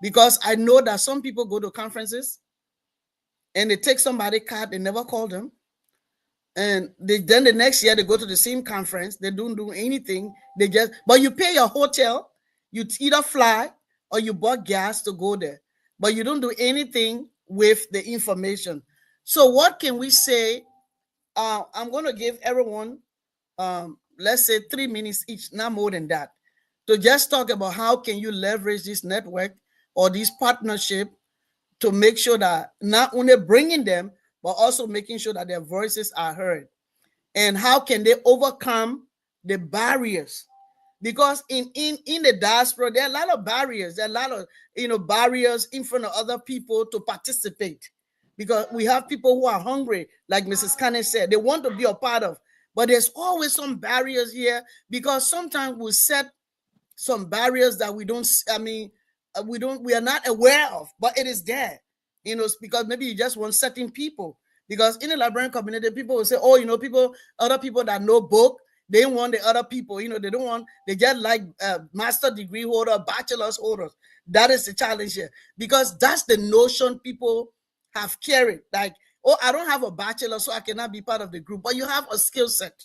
Because I know that some people go to conferences and they take somebody's card, they never call them. And then the next year they go to the same conference, they don't do anything. But you pay your hotel, you either fly or you bought gas to go there, but you don't do anything with the information. So what can we say? I'm going to give everyone, let's say 3 minutes each, not more than that, to just talk about how can you leverage this network or this partnership to make sure that not only bringing them, but also making sure that their voices are heard. And how can they overcome the barriers? Because in the diaspora, there are a lot of barriers. There are a lot of barriers in front of other people to participate. Because we have people who are hungry, like Mrs. Kane said, they want to be a part of. But there's always some barriers here, because sometimes we set some barriers that we are not aware of, but it is there, because maybe you just want certain people. Because in the Liberian community, people will say, oh, other people that know book, they want the other people, they don't want, they just like master degree holder, bachelor's holders. That is the challenge here, because that's the notion people have carried. Like, oh, I don't have a bachelor, so I cannot be part of the group. But you have a skill set.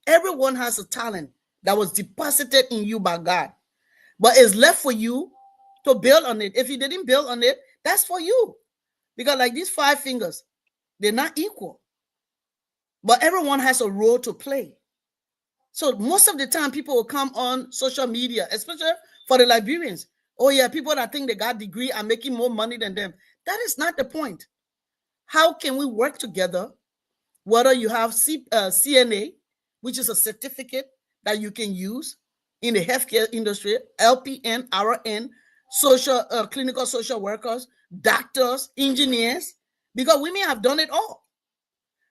Everyone has a talent that was deposited in you by God, but it's left for you to build on it. If you didn't build on it, that's for you. Because like these 5 fingers, they're not equal, but everyone has a role to play. So most of the time, people will come on social media, especially for the Liberians. Oh yeah, people that think they got a degree are making more money than them. That is not the point. How can we work together? Whether you have CNA, which is a certificate that you can use in the healthcare industry, LPN, RN, clinical social workers, doctors, engineers, because women have done it all.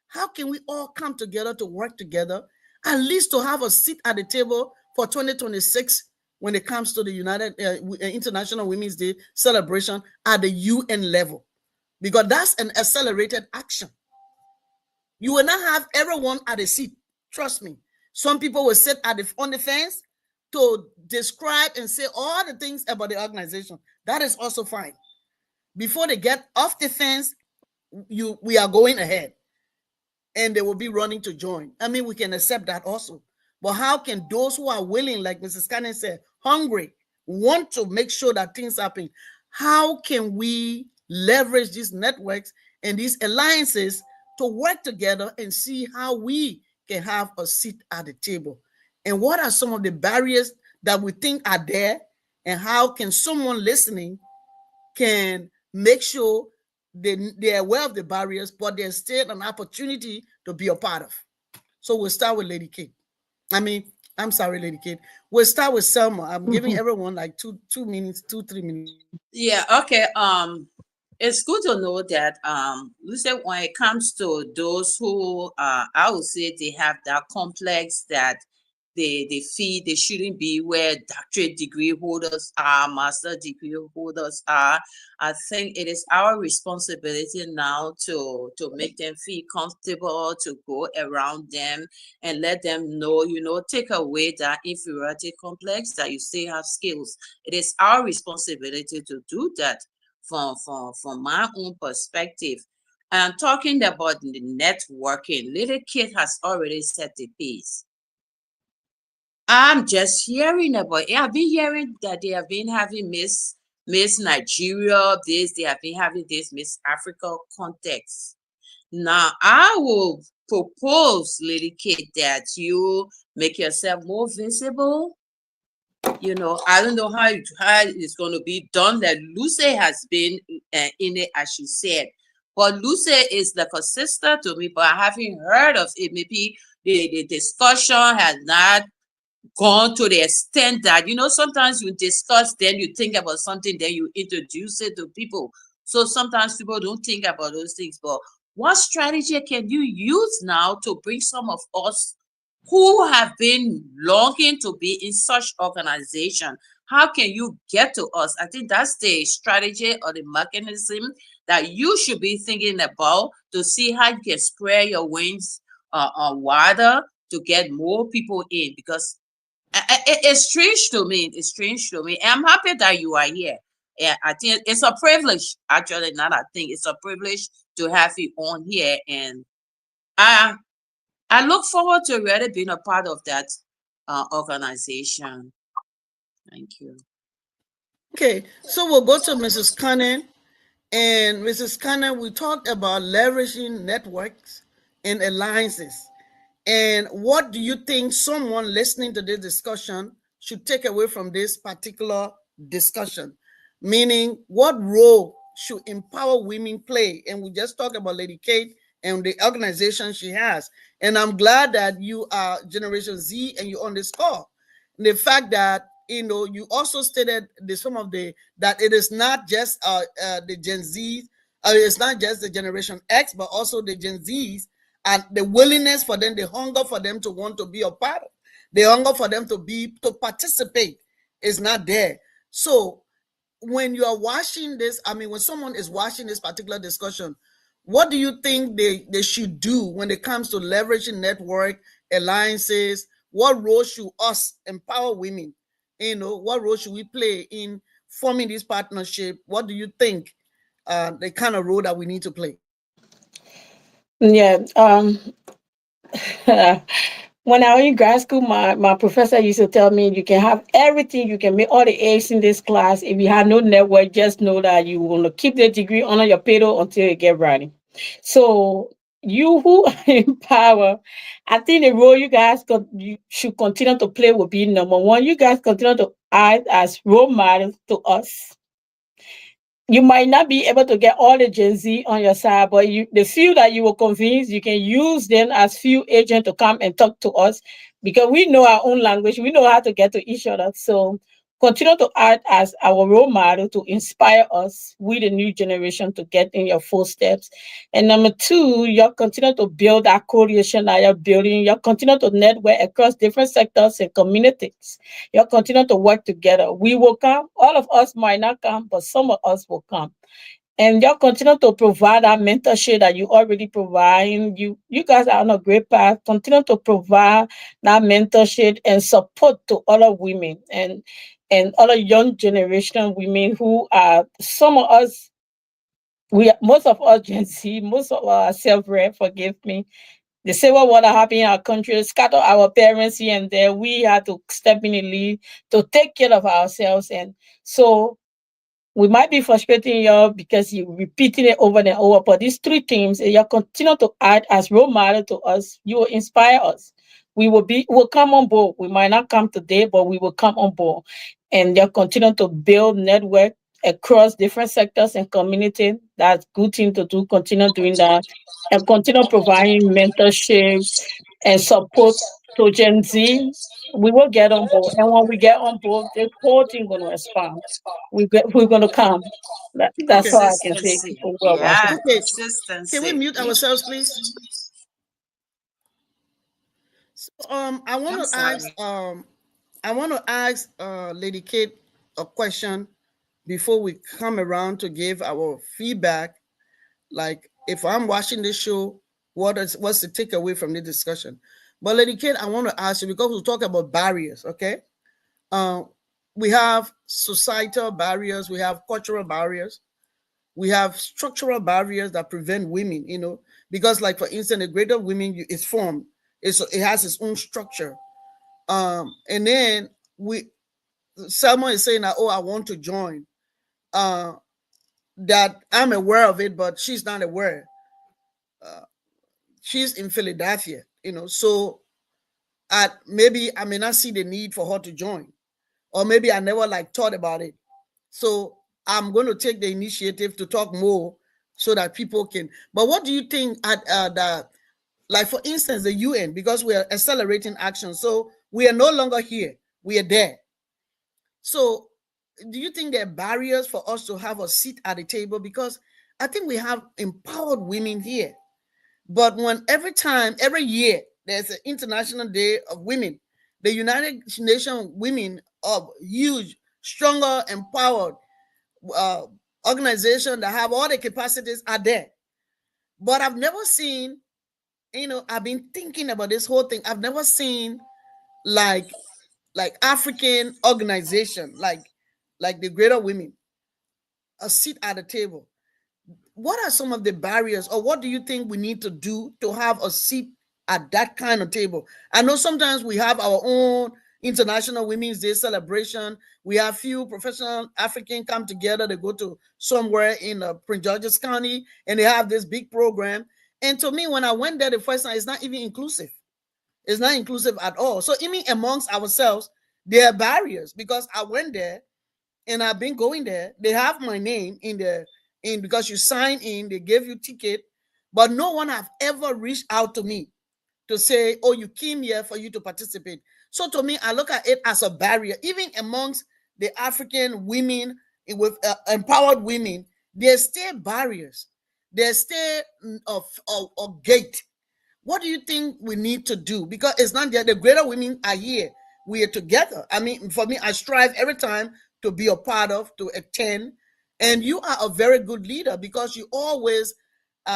How can we all come together to work together, at least to have a seat at the table for 2026 when it comes to the International Women's Day celebration at the UN level? Because that's an accelerated action. You will not have everyone at a seat. Trust me. Some people will sit on the fence to describe and say all the things about the organization. That is also fine. Before they get off the fence, we are going ahead. and they will be running to join. I mean, we can accept that also. But how can those who are willing, like Mrs. Cannon said, hungry, want to make sure that things happen, how can we leverage these networks and these alliances to work together and see how we can have a seat at the table? And what are some of the barriers that we think are there? And how can someone listening can make sure they're aware of the barriers, but there's still an opportunity to be a part of? So we'll start with Lady Kate. I'm sorry, Lady Kate. We'll start with Selma. I'm giving everyone like 2 minutes, 3 minutes. Yeah, okay. It's good to know that you said when it comes to those who I would say they have that complex that they feel they shouldn't be where doctorate degree holders are, master degree holders are. I think it is our responsibility now to make them feel comfortable, to go around them and let them know, take away that inferiority complex, that you still have skills. It is our responsibility to do that from my own perspective. And talking about the networking, little kid has already set the pace. I'm just hearing about it. I've been hearing that they have been having Miss Nigeria, they have been having this Miss Africa context. Now I will propose, Lady Kate, that you make yourself more visible. I don't know how it's going to be done. That Lucy has been in it, as she said. But Lucy is like a sister to me, but I haven't heard of it. Maybe the discussion has not gone to the extent that, sometimes you discuss, then you think about something, then you introduce it to people. So sometimes people don't think about those things. But what strategy can you use now to bring some of us who have been longing to be in such organization? How can you get to us? I think that's the strategy or the mechanism that you should be thinking about, to see how you can spread your wings wider to get more people in. Because it's strange to me. It's strange to me. And I'm happy that you are here. Yeah, I think it's a privilege. Actually, not I think it's a privilege to have you on here, and I I look forward to really being a part of that organization. Thank you. Okay, so we'll go to Mrs. Cannon. And Mrs. Cannon, we talked about leveraging networks and alliances. And what do you think someone listening to this discussion should take away from this particular discussion? Meaning, what role should empower women play? And we just talked about Lady Kate and the organization she has. And I'm glad that you are Generation Z and you're on this call. The fact that you also stated some of the that it is not just the Gen Z, it's not just the Generation X, but also the Gen Zs, and the willingness for them, the hunger for them to want to be a part of, the hunger for them to participate is not there. So when you are watching this, when someone is watching this particular discussion, what do you think they should do when it comes to leveraging network alliances? What role should us empower women? What role should we play in forming this partnership? What do you think the kind of role that we need to play? Yeah. When I was in grad school, my professor used to tell me, you can have everything, you can make all the A's in this class. If you have no network, just know that you want to keep the degree under your pillow until you get ready. So you who are in power, I think the role you should continue to play will be number one. You guys continue to act as role models to us. You might not be able to get all the Gen Z on your side, but the few that you will convince, you can use them as few agents to come and talk to us, because we know our own language. We know how to get to each other. So continue to act as our role model to inspire us with the new generation to get in your footsteps. And number two, you'll continue to build that coalition that you're building. You'll continue to network across different sectors and communities. You'll continue to work together. We will come. All of us might not come, but some of us will come. And you'll continue to provide that mentorship that you already provide. You guys are on a great path. Continue to provide that mentorship and support to other women and other young generation women who are, some of us, most of us Gen Z, most of us self-read, forgive me. The civil war that happened in our country scattered our parents here and there. We had to step in and lead to take care of ourselves. And so we might be frustrating you because you're repeating it over and over. But these three things, you continue to act as role model to us. You will inspire us. We'll come on board. We might not come today, but we will come on board. And you continue to build network across different sectors and community. That's good thing to do. Continue doing that and continue providing mentorship and support to Gen Z. We will get on board. And when we get on board, the whole thing going to expand. We're going to come. That's Okay. all I can say. Consistency. People who are Yeah, watching. Okay. Can we consistency. mute ourselves, please? So, I want I'm to ask, sorry. Lady Kate a question before we come around to give our feedback. Like, if I'm watching this show, what's the takeaway from the discussion? But Lady Kate, I want to ask you because we talk about barriers. Okay, uh, we have societal barriers, we have cultural barriers, we have structural barriers that prevent women. Because, like, for instance, the greater women is formed. It has its own structure. And then someone is saying that, oh, I want to join. Uh, that I'm aware of it, but she's not aware. Uh, she's in Philadelphia, so maybe I may not see the need for her to join, or maybe I never like thought about it. So I'm going to take the initiative to talk more so that people can. But what do you think at like, for instance, the UN, because we are accelerating action, so we are no longer here, we are there. So do you think there are barriers for us to have a seat at the table? Because I think we have empowered women here. But when every year, there's an International Day of Women, the United Nations women of huge, stronger, empowered uh, organization that have all the capacities are there. But I've never seen, I've been thinking about this whole thing. I've never seen like African organization like the Greater Women a seat at the table. What are some of the barriers, or what do you think we need to do to have a seat at that kind of table? I know sometimes we have our own International Women's Day celebration. We have few professional African come together. They go to somewhere in Prince George's County and they have this big program. And to me, when I went there the first time, it's not even inclusive. It's not inclusive at all. So even amongst ourselves, there are barriers because I went there and I've been going there. They have my name in because you sign in, they gave you ticket, but no one have ever reached out to me to say, oh, you came here for you to participate. So to me, I look at it as a barrier. Even amongst the African women with empowered women, there's still barriers. There's still a gate. What do you think we need to do? Because it's not that the greater women are here. We are together. I mean, for me, I strive every time to be a part of, to attend. And you are a very good leader because you always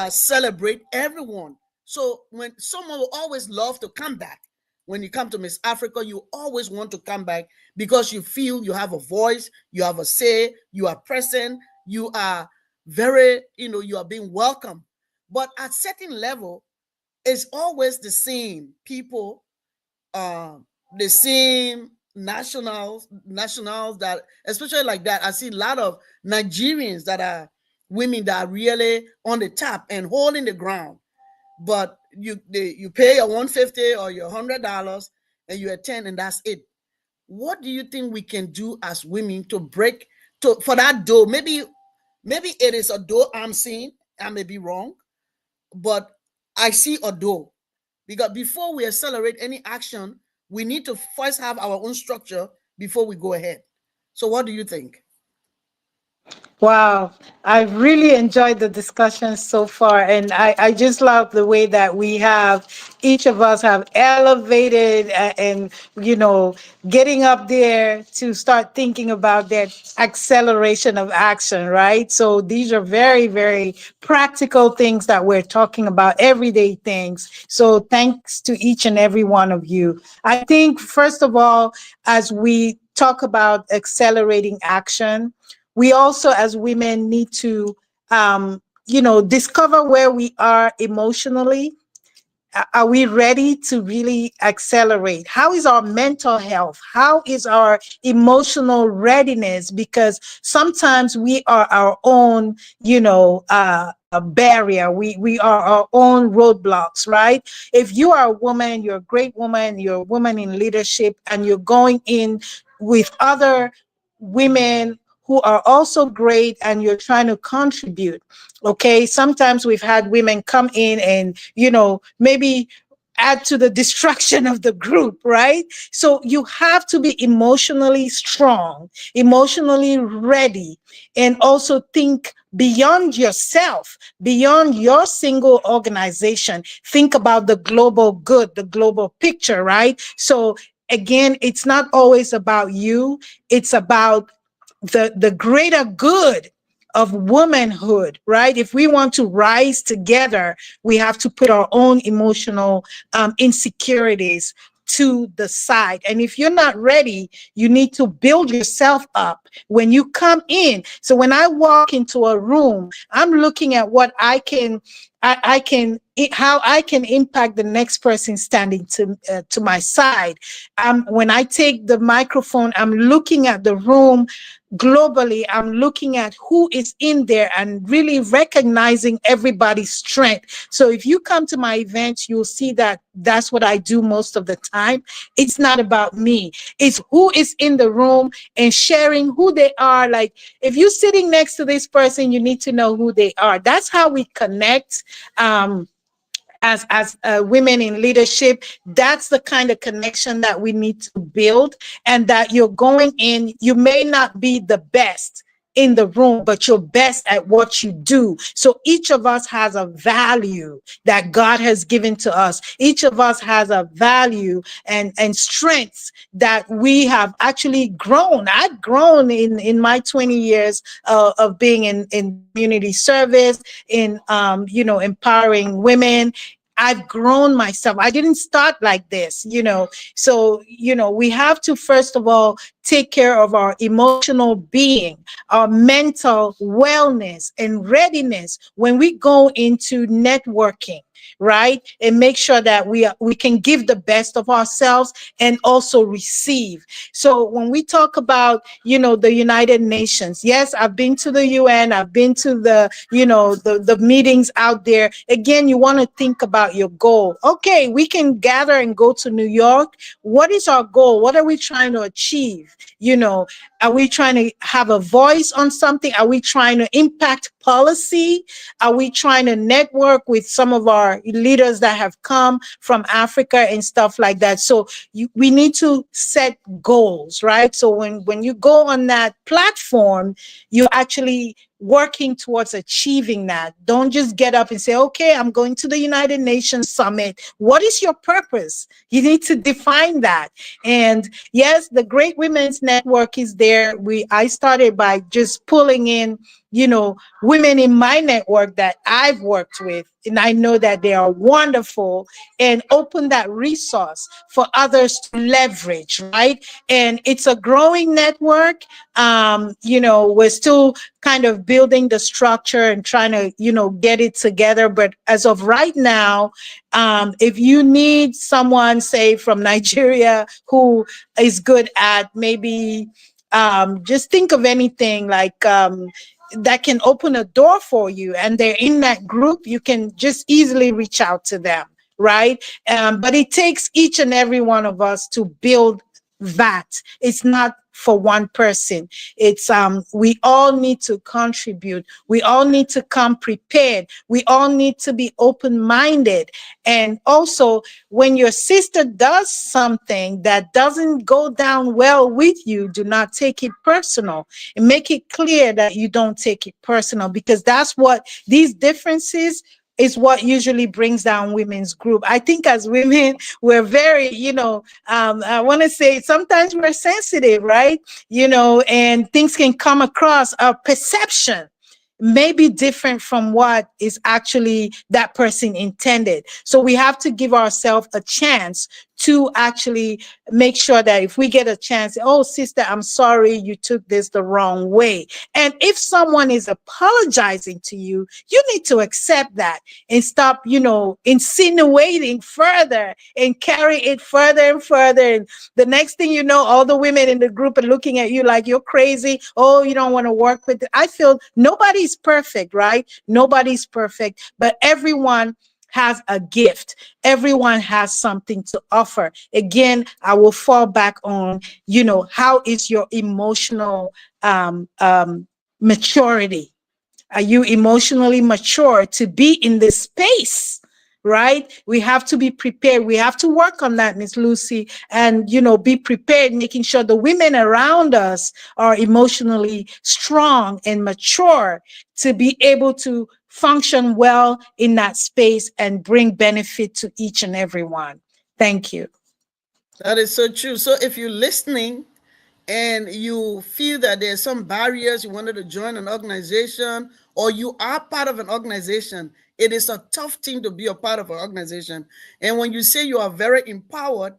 celebrate everyone. So when someone will always love to come back, when you come to Miss Africa, you always want to come back because you feel you have a voice, you have a say, you are present, you are very, you are being welcome. But at certain level, it's always the same people, uh, the same nationals that, especially like that. I see a lot of Nigerians that are women that are really on the top and holding the ground. But you pay your 150 or your $100 and you attend and that's it. What do you think we can do as women to break for that door? Maybe it is a door I'm seeing. I may be wrong, but I see a door. Because before we accelerate any action, we need to first have our own structure before we go ahead. So what do you think? Wow, I've really enjoyed the discussion so far. And I just love the way that we have, each of us have elevated and, getting up there to start thinking about that acceleration of action, right? So these are very, very practical things that we're talking about, everyday things. So thanks to each and every one of you. I think, first of all, as we talk about accelerating action, we also as women need to discover where we are emotionally, Are we ready to really accelerate? How is our mental health? How is our emotional readiness? Because sometimes we are our own, a barrier. We are our own roadblocks, right? If you are a woman, you're a great woman, you're a woman in leadership, and you're going in with other women who are also great, and you're trying to contribute. Okay, sometimes we've had women come in and, maybe add to the destruction of the group, right? So you have to be emotionally strong, emotionally ready, and also think beyond yourself, beyond your single organization. Think about the global good, the global picture, right? So again, it's not always about you, it's about the greater good of womanhood, right? If we want to rise together, we have to put our own emotional insecurities to the side. And if you're not ready, you need to build yourself up when you come in. So when I walk into a room, I'm looking at what I can how I can impact the next person standing to my side. When I take the microphone, I'm looking at the room globally. I'm looking at who is in there and really recognizing everybody's strength. So if you come to my events, you'll see that that's what I do most of the time. It's not about me. It's who is in the room and sharing who they are. Like, if you're sitting next to this person, you need to know who they are. That's how we connect. As women in leadership, that's the kind of connection that we need to build. And that you're going in, you may not be the best in the room, but you're best at what you do. So each of us has a value that God has given to us. Each of us has a value and strengths that we have actually grown. I've grown in my 20 years of being in community service, in empowering women. I've grown myself. I didn't start like this, So, we have to, first of all, take care of our emotional being, our mental wellness and readiness when we go into networking, right? And make sure that we can give the best of ourselves and also receive. So when we talk about, the United Nations, yes, I've been to the UN, I've been to the meetings out there. Again, you want to think about your goal. Okay, we can gather and go to New York. What is our goal? What are we trying to achieve? Are we trying to have a voice on something? Are we trying to impact policy? Are we trying to network with some of our leaders that have come from Africa and stuff like that? So we need to set goals, right? So when you go on that platform, you're actually working towards achieving that. Don't just get up and say, okay, I'm going to the United Nations Summit. What is your purpose? You need to define that. And yes, the Great Women's Network is there. I started by just pulling in, women in my network that I've worked with, and I know that they are wonderful, and open that resource for others to leverage, right? And it's a growing network. We're still kind of building the structure and trying to, get it together. But as of right now, if you need someone, say, from Nigeria who is good at maybe just think of anything like that can open a door for you, and they're in that group, you can just easily reach out to them, right? But it takes each and every one of us to build that. It's not for one person. It's we all need to contribute. We all need to come prepared. We all need to be open-minded. And also, when your sister does something that doesn't go down well with you, do not take it personal, and make it clear that you don't take it personal, because that's what these differences is what usually brings down women's group. I think as women, we're very, I want to say sometimes we're sensitive, right? And things can come across, our perception may be different from what is actually that person intended. So we have to give ourselves a chance to actually make sure that if we get a chance, oh, sister, I'm sorry you took this the wrong way. And if someone is apologizing to you, you need to accept that and stop, insinuating further and carry it further and further. And the next thing you know, all the women in the group are looking at you like you're crazy. Oh, you don't want to work with it. I feel nobody's perfect, right? Nobody's perfect, but everyone has a gift. Everyone has something to offer. Again, I will fall back on, how is your emotional maturity? Are you emotionally mature to be in this space? Right? We have to be prepared. We have to work on that, Miss Lucy, and be prepared, making sure the women around us are emotionally strong and mature to be able to function well in that space and bring benefit to each and every one. Thank you. That is so true. So if you're listening and you feel that there's some barriers, you wanted to join an organization, or you are part of an organization, it is a tough thing to be a part of an organization. And when you say you are very empowered,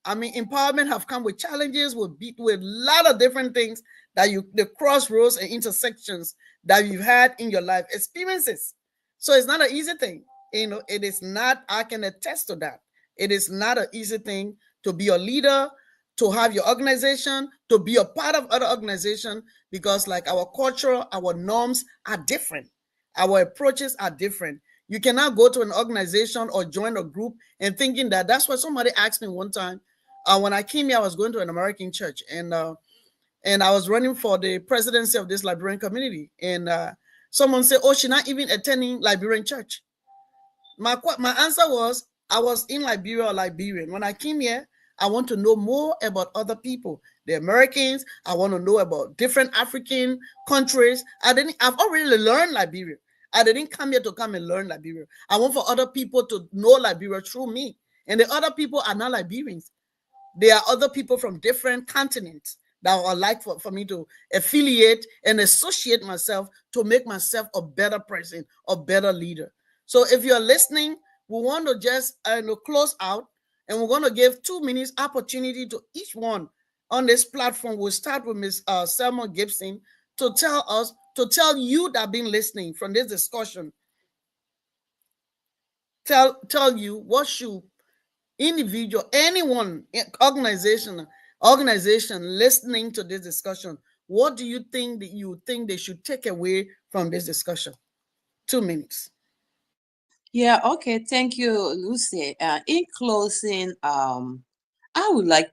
I mean, empowerment have come with challenges, with a lot of different things that the crossroads and intersections that you've had in your life, experiences. So it's not an easy thing. It is not, I can attest to that. It is not an easy thing to be a leader, to have your organization, to be a part of other organization, because like our culture, our norms are different. Our approaches are different. You cannot go to an organization or join a group and thinking that's what somebody asked me one time. When I came here, I was going to an American church, and I was running for the presidency of this Liberian community. And someone said, "Oh, she's not even attending Liberian church." My answer was, I was in Liberia or Liberian. When I came here, I want to know more about other people, the Americans. I want to know about different African countries. I've already learned Liberia. I didn't come here to come and learn Liberia. I want for other people to know Liberia through me. And the other people are not Liberians. There are other people from different continents that are like for me to affiliate and associate myself to make myself a better person, a better leader. So if you're listening, we want to just close out, and we're going to give 2 minutes opportunity to each one on this platform. We'll start with Ms. Selma Gibson to tell you that have been listening from this discussion, tell you what should individual, anyone, organization listening to this discussion, what do you think they should take away from this discussion? 2 minutes. Yeah, okay. Thank you, Lucy. In closing, I would like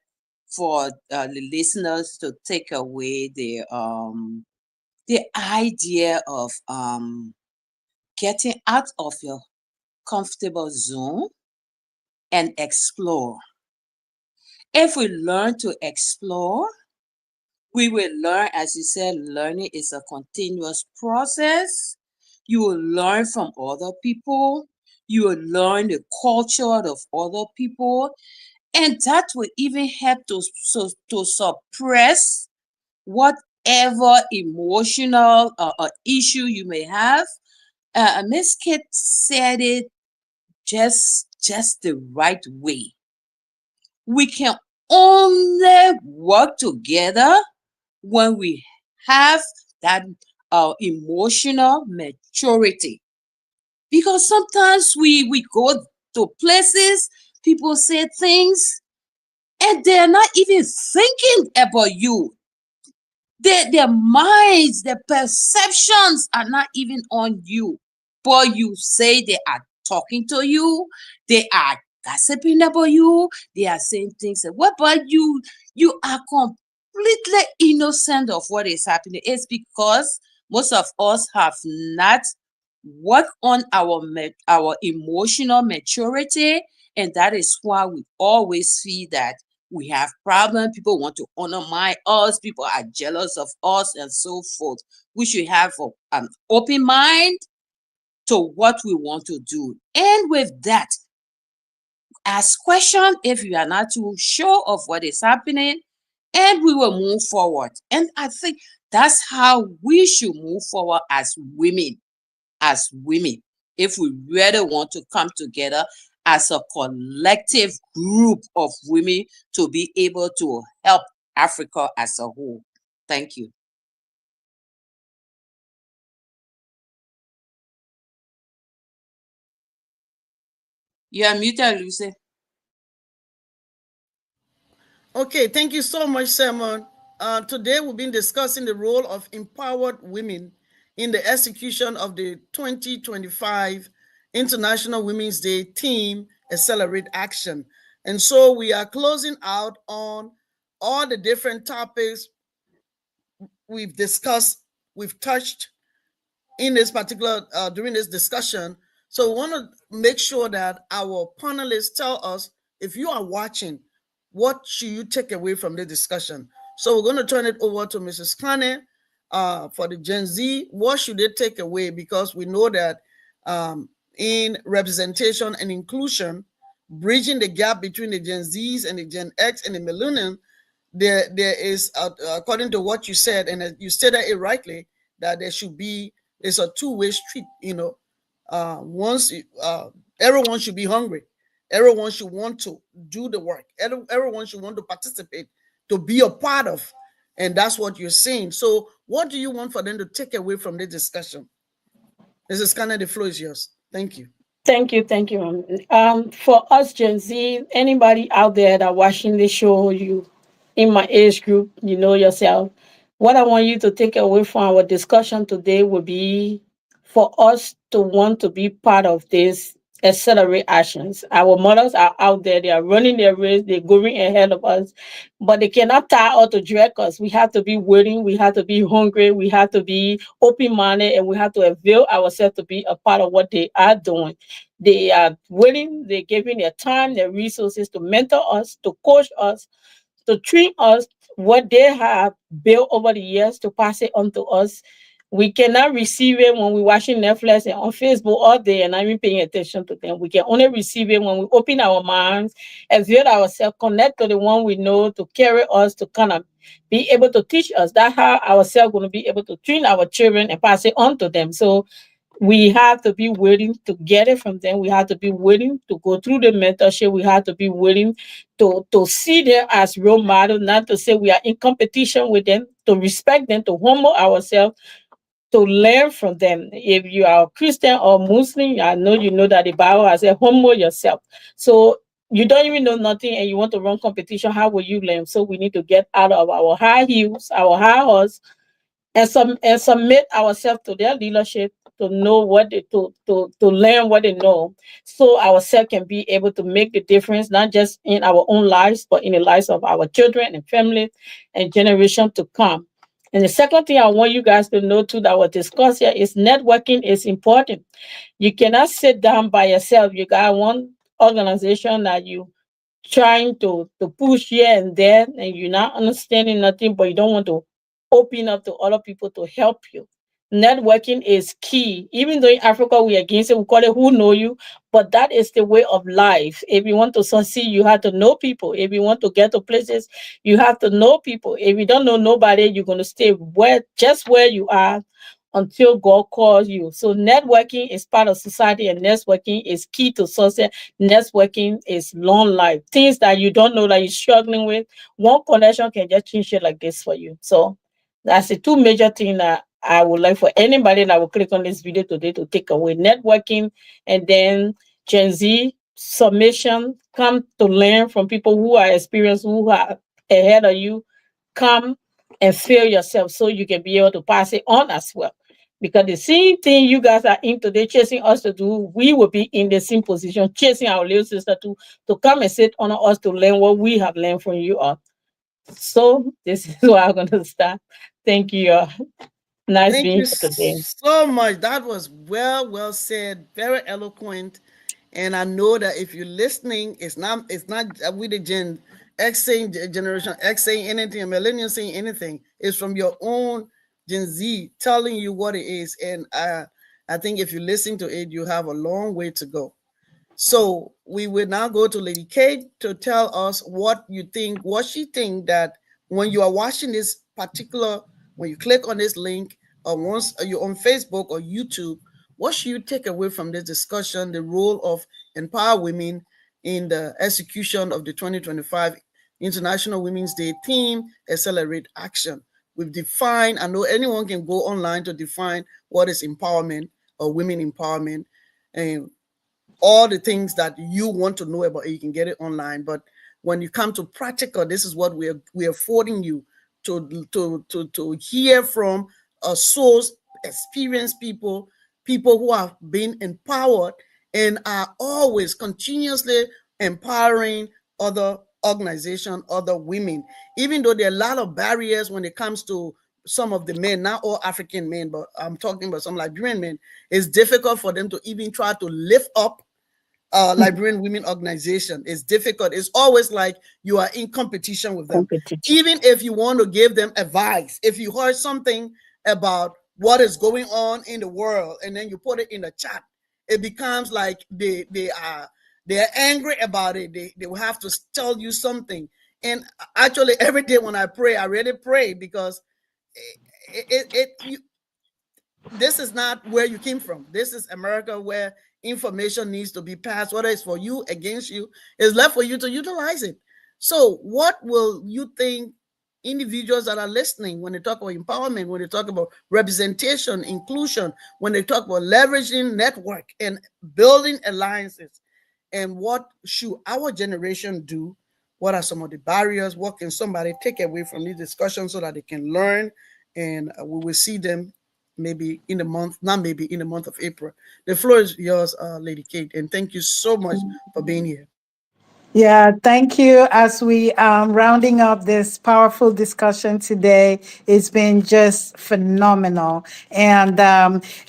for the listeners to take away the idea of getting out of your comfortable zone and explore. If we learn to explore, we will learn, as you said, learning is a continuous process. You will learn from other people. You will learn the culture of other people. And that will even help to suppress whatever emotional issue you may have. Miss Kate said it just the right way. We can only work together when we have that emotional maturity. Because sometimes we go to places, people say things, and they're not even thinking about you. Their minds, their perceptions are not even on you. But you say they are talking to you, they are gossiping about you, they are saying things. What about you? You are completely innocent of what is happening. It's because most of us have not worked on our emotional maturity, and that is why we always feel that we have problems. People want to undermine us. People are jealous of us, and so forth. We should have an open mind to what we want to do. And with that, ask questions if you are not too sure of what is happening, and we will move forward. And I think that's how we should move forward as women. As women, if we really want to come together as a collective group of women to be able to help Africa as a whole. Thank you. You are muted, Lucy. Okay, thank you so much, Simon. Today we've been discussing the role of empowered women in the execution of the 2025 International Women's Day theme, Accelerate Action. And so we are closing out on all the different topics we've discussed, we've touched in this particular, during this discussion. So we want to make sure that our panelists tell us, if you are watching, what should you take away from the discussion? So we're going to turn it over to Mrs. Kane for the Gen Z. What should they take away? Because we know that in representation and inclusion, bridging the gap between the Gen Zs and the Gen X and the millennium, there is, according to what you said, and you stated it rightly, that there should be, it's a two-way street. Once everyone should be hungry, everyone should want to do the work, everyone should want to participate, to be a part of, and that's what you're saying. So what do you want for them to take away from the discussion? This is kind of, the floor is yours. Thank you. Thank you, thank you. For us Gen Z, anybody out there that watching this show, you in my age group, you know yourself. What I want you to take away from our discussion today would be for us to want to be part of this accelerate actions. Our mothers are out there, they are running their race, they're going ahead of us, but they cannot tie or to drag us. We have to be willing, we have to be hungry, we have to be open-minded, and we have to avail ourselves to be a part of what they are doing. They are willing, they're giving their time, their resources to mentor us, to coach us, to treat us what they have built over the years, to pass it on to us. We cannot receive it when we're watching Netflix and on Facebook all day and not even paying attention to them. We can only receive it when we open our minds, avail ourselves, connect to the one we know to carry us, to kind of be able to teach us. That's how ourselves going to be able to train our children and pass it on to them. So we have to be willing to get it from them. We have to be willing to go through the mentorship. We have to be willing to see them as role models, not to say we are in competition with them, to respect them, to humble ourselves, to learn from them. If you are Christian or Muslim, I know you know that the Bible has said, humble yourself. So you don't even know nothing and you want to run competition, how will you learn? So we need to get out of our high heels, our high horse, and submit ourselves to their leadership, to know what they to learn what they know, so ourselves can be able to make the difference, not just in our own lives, but in the lives of our children and family and generation to come. And the second thing I want you guys to know too that was discussed here is networking is important. You cannot sit down by yourself. You got one organization that you trying to push here and there, and you're not understanding nothing, but you don't want to open up to other people to help you. Networking is key. Even though in Africa we against it, we call it who know you, but that is the way of life. If you want to succeed, you have to know people. If you want to get to places, you have to know people. If you don't know nobody, you're going to stay just where you are until God calls you. So networking is part of society, and networking is key to success. Networking is long life. Things that you don't know that you're struggling with, one connection can just change it like this for you. So that's the two major things that I would like for anybody that will click on this video today to take away: networking, and then Gen Z submission. Come to learn from people who are experienced, who are ahead of you. Come and feel yourself so you can be able to pass it on as well. Because the same thing you guys are in today, chasing us to do, we will be in the same position, chasing our little sister to come and sit on us to learn what we have learned from you all. So this is where I'm going to start. Thank you. Nice Thank being you here today. so much. That was well said, very eloquent. And I know that if you're listening, it's not with the Gen X saying, Generation X saying anything, a millennial saying anything. It's from your own Gen Z telling you what it is. And I think if you listen to it, you have a long way to go. So we will now go to Lady Kate to tell us what you think, what she think that when you are watching this particular, when you click on this link, or once you're on Facebook or YouTube, what should you take away from this discussion, the role of empower women in the execution of the 2025 International Women's Day theme, Accelerate Action. We've defined, I know anyone can go online to define what is empowerment or women empowerment, and all the things that you want to know about it, you can get it online. But when you come to practical, this is what we're affording you to hear from a source, experienced people, people who have been empowered and are always continuously empowering other organizations, other women. Even though there are a lot of barriers when it comes to some of the men, not all African men, but I'm talking about some Liberian men, it's difficult for them to even try to lift up Liberian women organization. It's difficult. It's always like you are in competition with them. Competition. Even if you want to give them advice, if you heard something about what is going on in the world and then you put it in the chat, it becomes like they're angry about it. They will have to tell you something. And actually, every day when I pray, I really pray because this is not where you came from. This is America, where information needs to be passed, whether it's for you, against you, it's left for you to utilize it. So what will you think individuals that are listening, when they talk about empowerment, when they talk about representation, inclusion, when they talk about leveraging network and building alliances, and what should our generation do? What are some of the barriers? What can somebody take away from this discussion so that they can learn? And we will see them maybe in the month, not maybe in the month of April. The floor is yours, Lady Kate, and thank you so much for being here. Yeah, thank you. As we rounding up this powerful discussion today, it's been just phenomenal. And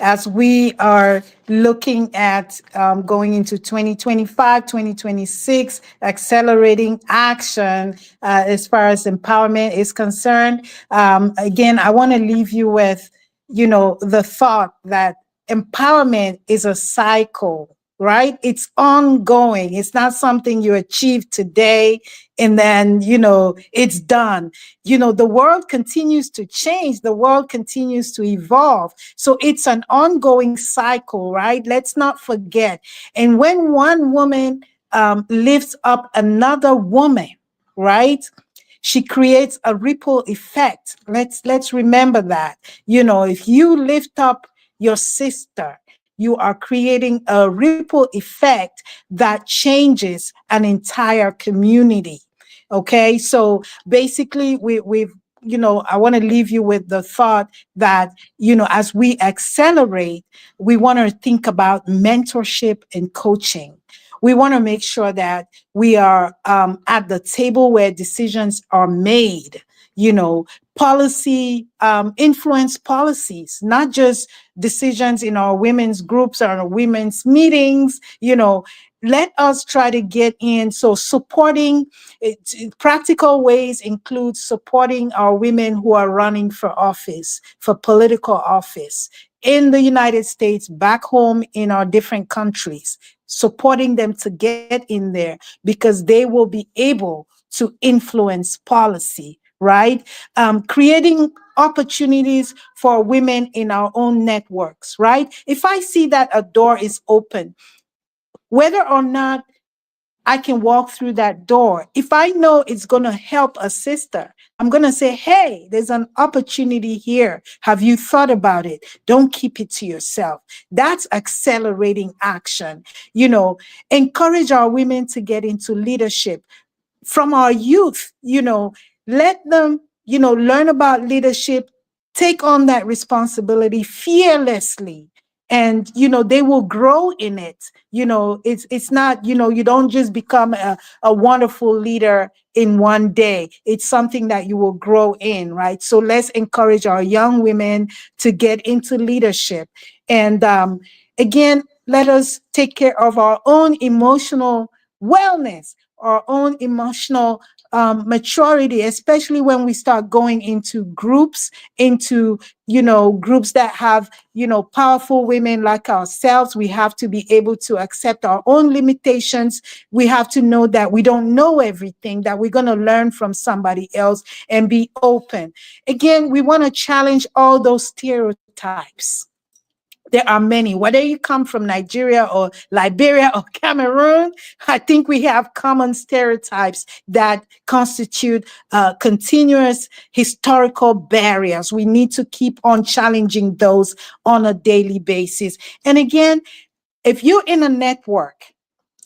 as we are looking at going into 2025, 2026, accelerating action as far as empowerment is concerned, again, I want to leave you with, the thought that empowerment is a cycle, right? It's ongoing. It's not something you achieve today and then, it's done. The world continues to change. The world continues to evolve. So it's an ongoing cycle, right? Let's not forget. And when one woman lifts up another woman, right? She creates a ripple effect. Let's remember that. If you lift up your sister, you are creating a ripple effect that changes an entire community. Okay, so basically, we've I want to leave you with the thought that, as we accelerate, we want to think about mentorship and coaching. We want to make sure that we are at the table where decisions are made, policy, influence policies, not just decisions in our women's groups or our women's meetings. Let us try to get in. So supporting practical ways include supporting our women who are running for office, for political office in the United States, back home in our different countries, supporting them to get in there because they will be able to influence policy, right? Creating opportunities for women in our own networks, right? If I see that a door is open, whether or not I can walk through that door, if I know it's going to help a sister, I'm going to say, hey, there's an opportunity here. Have you thought about it? Don't keep it to yourself. That's accelerating action. Encourage our women to get into leadership from our youth. Let them, learn about leadership, take on that responsibility fearlessly. And, they will grow in it. It's not, you don't just become a wonderful leader in one day. It's something that you will grow in, right? So let's encourage our young women to get into leadership. And again, let us take care of our own emotional wellness, our own emotional maturity, especially when we start going into groups, groups that have, powerful women like ourselves. We have to be able to accept our own limitations. We have to know that we don't know everything, that we're going to learn from somebody else and be open. Again, we want to challenge all those stereotypes. There are many, whether you come from Nigeria or Liberia or Cameroon. I think we have common stereotypes that constitute continuous historical barriers. We need to keep on challenging those on a daily basis. And again, if you're in a network,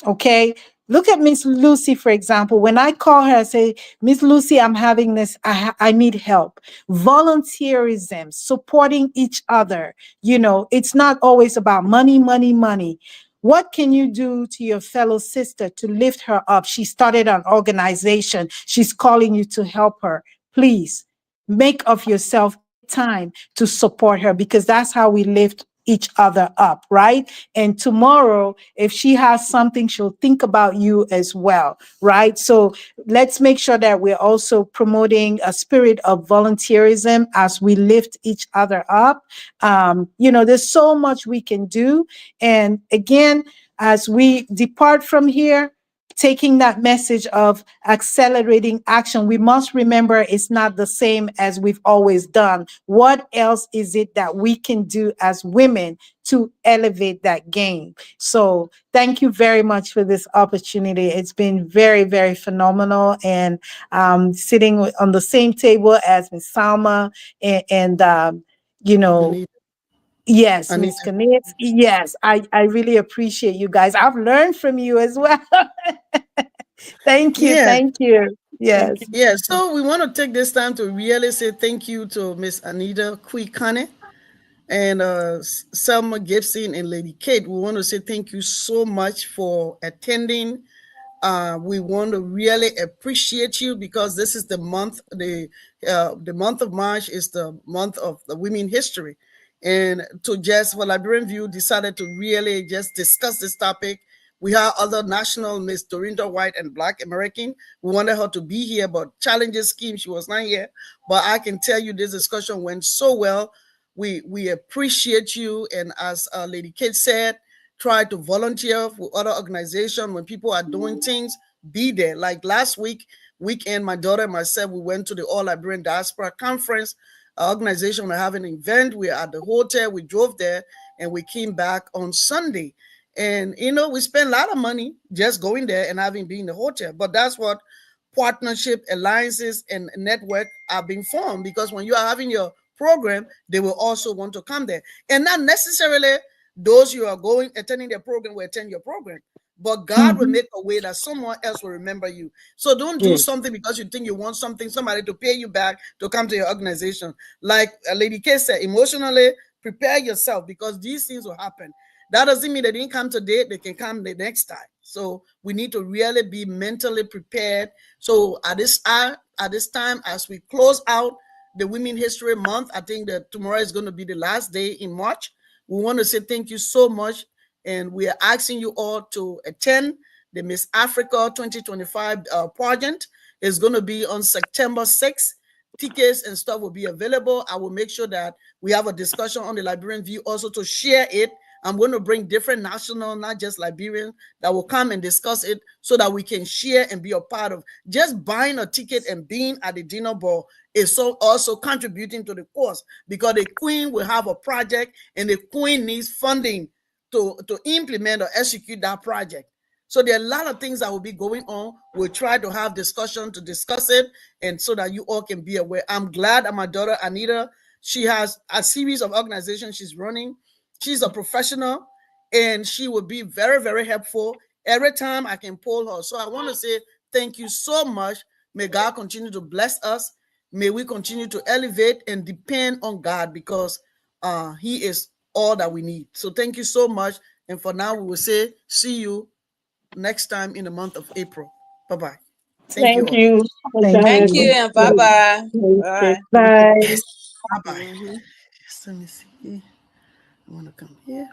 okay, look at Miss Lucy, for example. When I call her, I say, Miss Lucy, I'm having this, I need help. Volunteerism, supporting each other. It's not always about money, money, money. What can you do to your fellow sister to lift her up? She started an organization. She's calling you to help her. Please make of yourself time to support her, because that's how we lift each other up, right? And tomorrow, if she has something, she'll think about you as well, right? So let's make sure that we're also promoting a spirit of volunteerism as we lift each other up. There's so much we can do. And again, as we depart from here, taking that message of accelerating action, we must remember it's not the same as we've always done. What else is it that we can do as women to elevate that game? So thank you very much for this opportunity. It's been very, very phenomenal. And sitting on the same table as Ms. Salma and Anita. yes, Anita. Ms. Knitz. Yes, I really appreciate you guys. I've learned from you as well. Thank you. Yeah. Thank you. Thank Yes. you. Yeah, so we want to take this time to really say thank you to Miss Anita Kwikane and Selma Gibson and Lady Kate. We want to say thank you so much for attending. We want to really appreciate you because this is the month. The month of March is the month of the women history, and to just for Liberian View decided to really just discuss this topic. We have other national Miss Dorinda White and Black American. We wanted her to be here, but challenges scheme she was not here. But I can tell you this discussion went so well. We appreciate you, and as Lady Kate said, try to volunteer for other organizations when people are doing things. Be there. Like last weekend, my daughter and myself, we went to the All Liberian Diaspora Conference. Our organization were having an event. We were at the hotel. We drove there, and we came back on Sunday. And we spent a lot of money just going there and having been in the hotel. But that's what partnership, alliances, and network are being formed, because when you are having your program, they will also want to come there. And not necessarily those you are going attending their program will attend your program, but God will Mhm. make a way that someone else will remember you. So don't do something because you think you want somebody to pay you back to come to your organization. Like Lady K said, emotionally prepare yourself, because these things will happen. That doesn't mean they didn't come today, they can come the next time. So we need to really be mentally prepared. So at this time, as we close out the Women History Month, I think that tomorrow is going to be the last day in March. We want to say thank you so much, and we are asking you all to attend the Miss Africa 2025 pageant. It's going to be on September 6th. Tickets and stuff will be available. I will make sure that we have a discussion on the Liberian View also to share it. I'm going to bring different national, not just Liberian, that will come and discuss it so that we can share and be a part of. Just buying a ticket and being at the dinner ball is so also contributing to the cause, because the Queen will have a project and the Queen needs funding to implement or execute that project. So there are a lot of things that will be going on. We'll try to have discussion to discuss it, and so that you all can be aware. I'm glad that my daughter Anita, she has a series of organizations she's running. She's a professional, and she will be very, very helpful every time I can pull her. So I want to say thank you so much. May God continue to bless us. May we continue to elevate and depend on God, because He is all that we need. So thank you so much. And for now, we will say see you next time in the month of April. Bye-bye. Thank you Thank all. you for Thank Thank joining you you. and bye bye. Bye. us. Bye. Yes. Bye-bye. Mhm. Yes, let me see. I want to come here.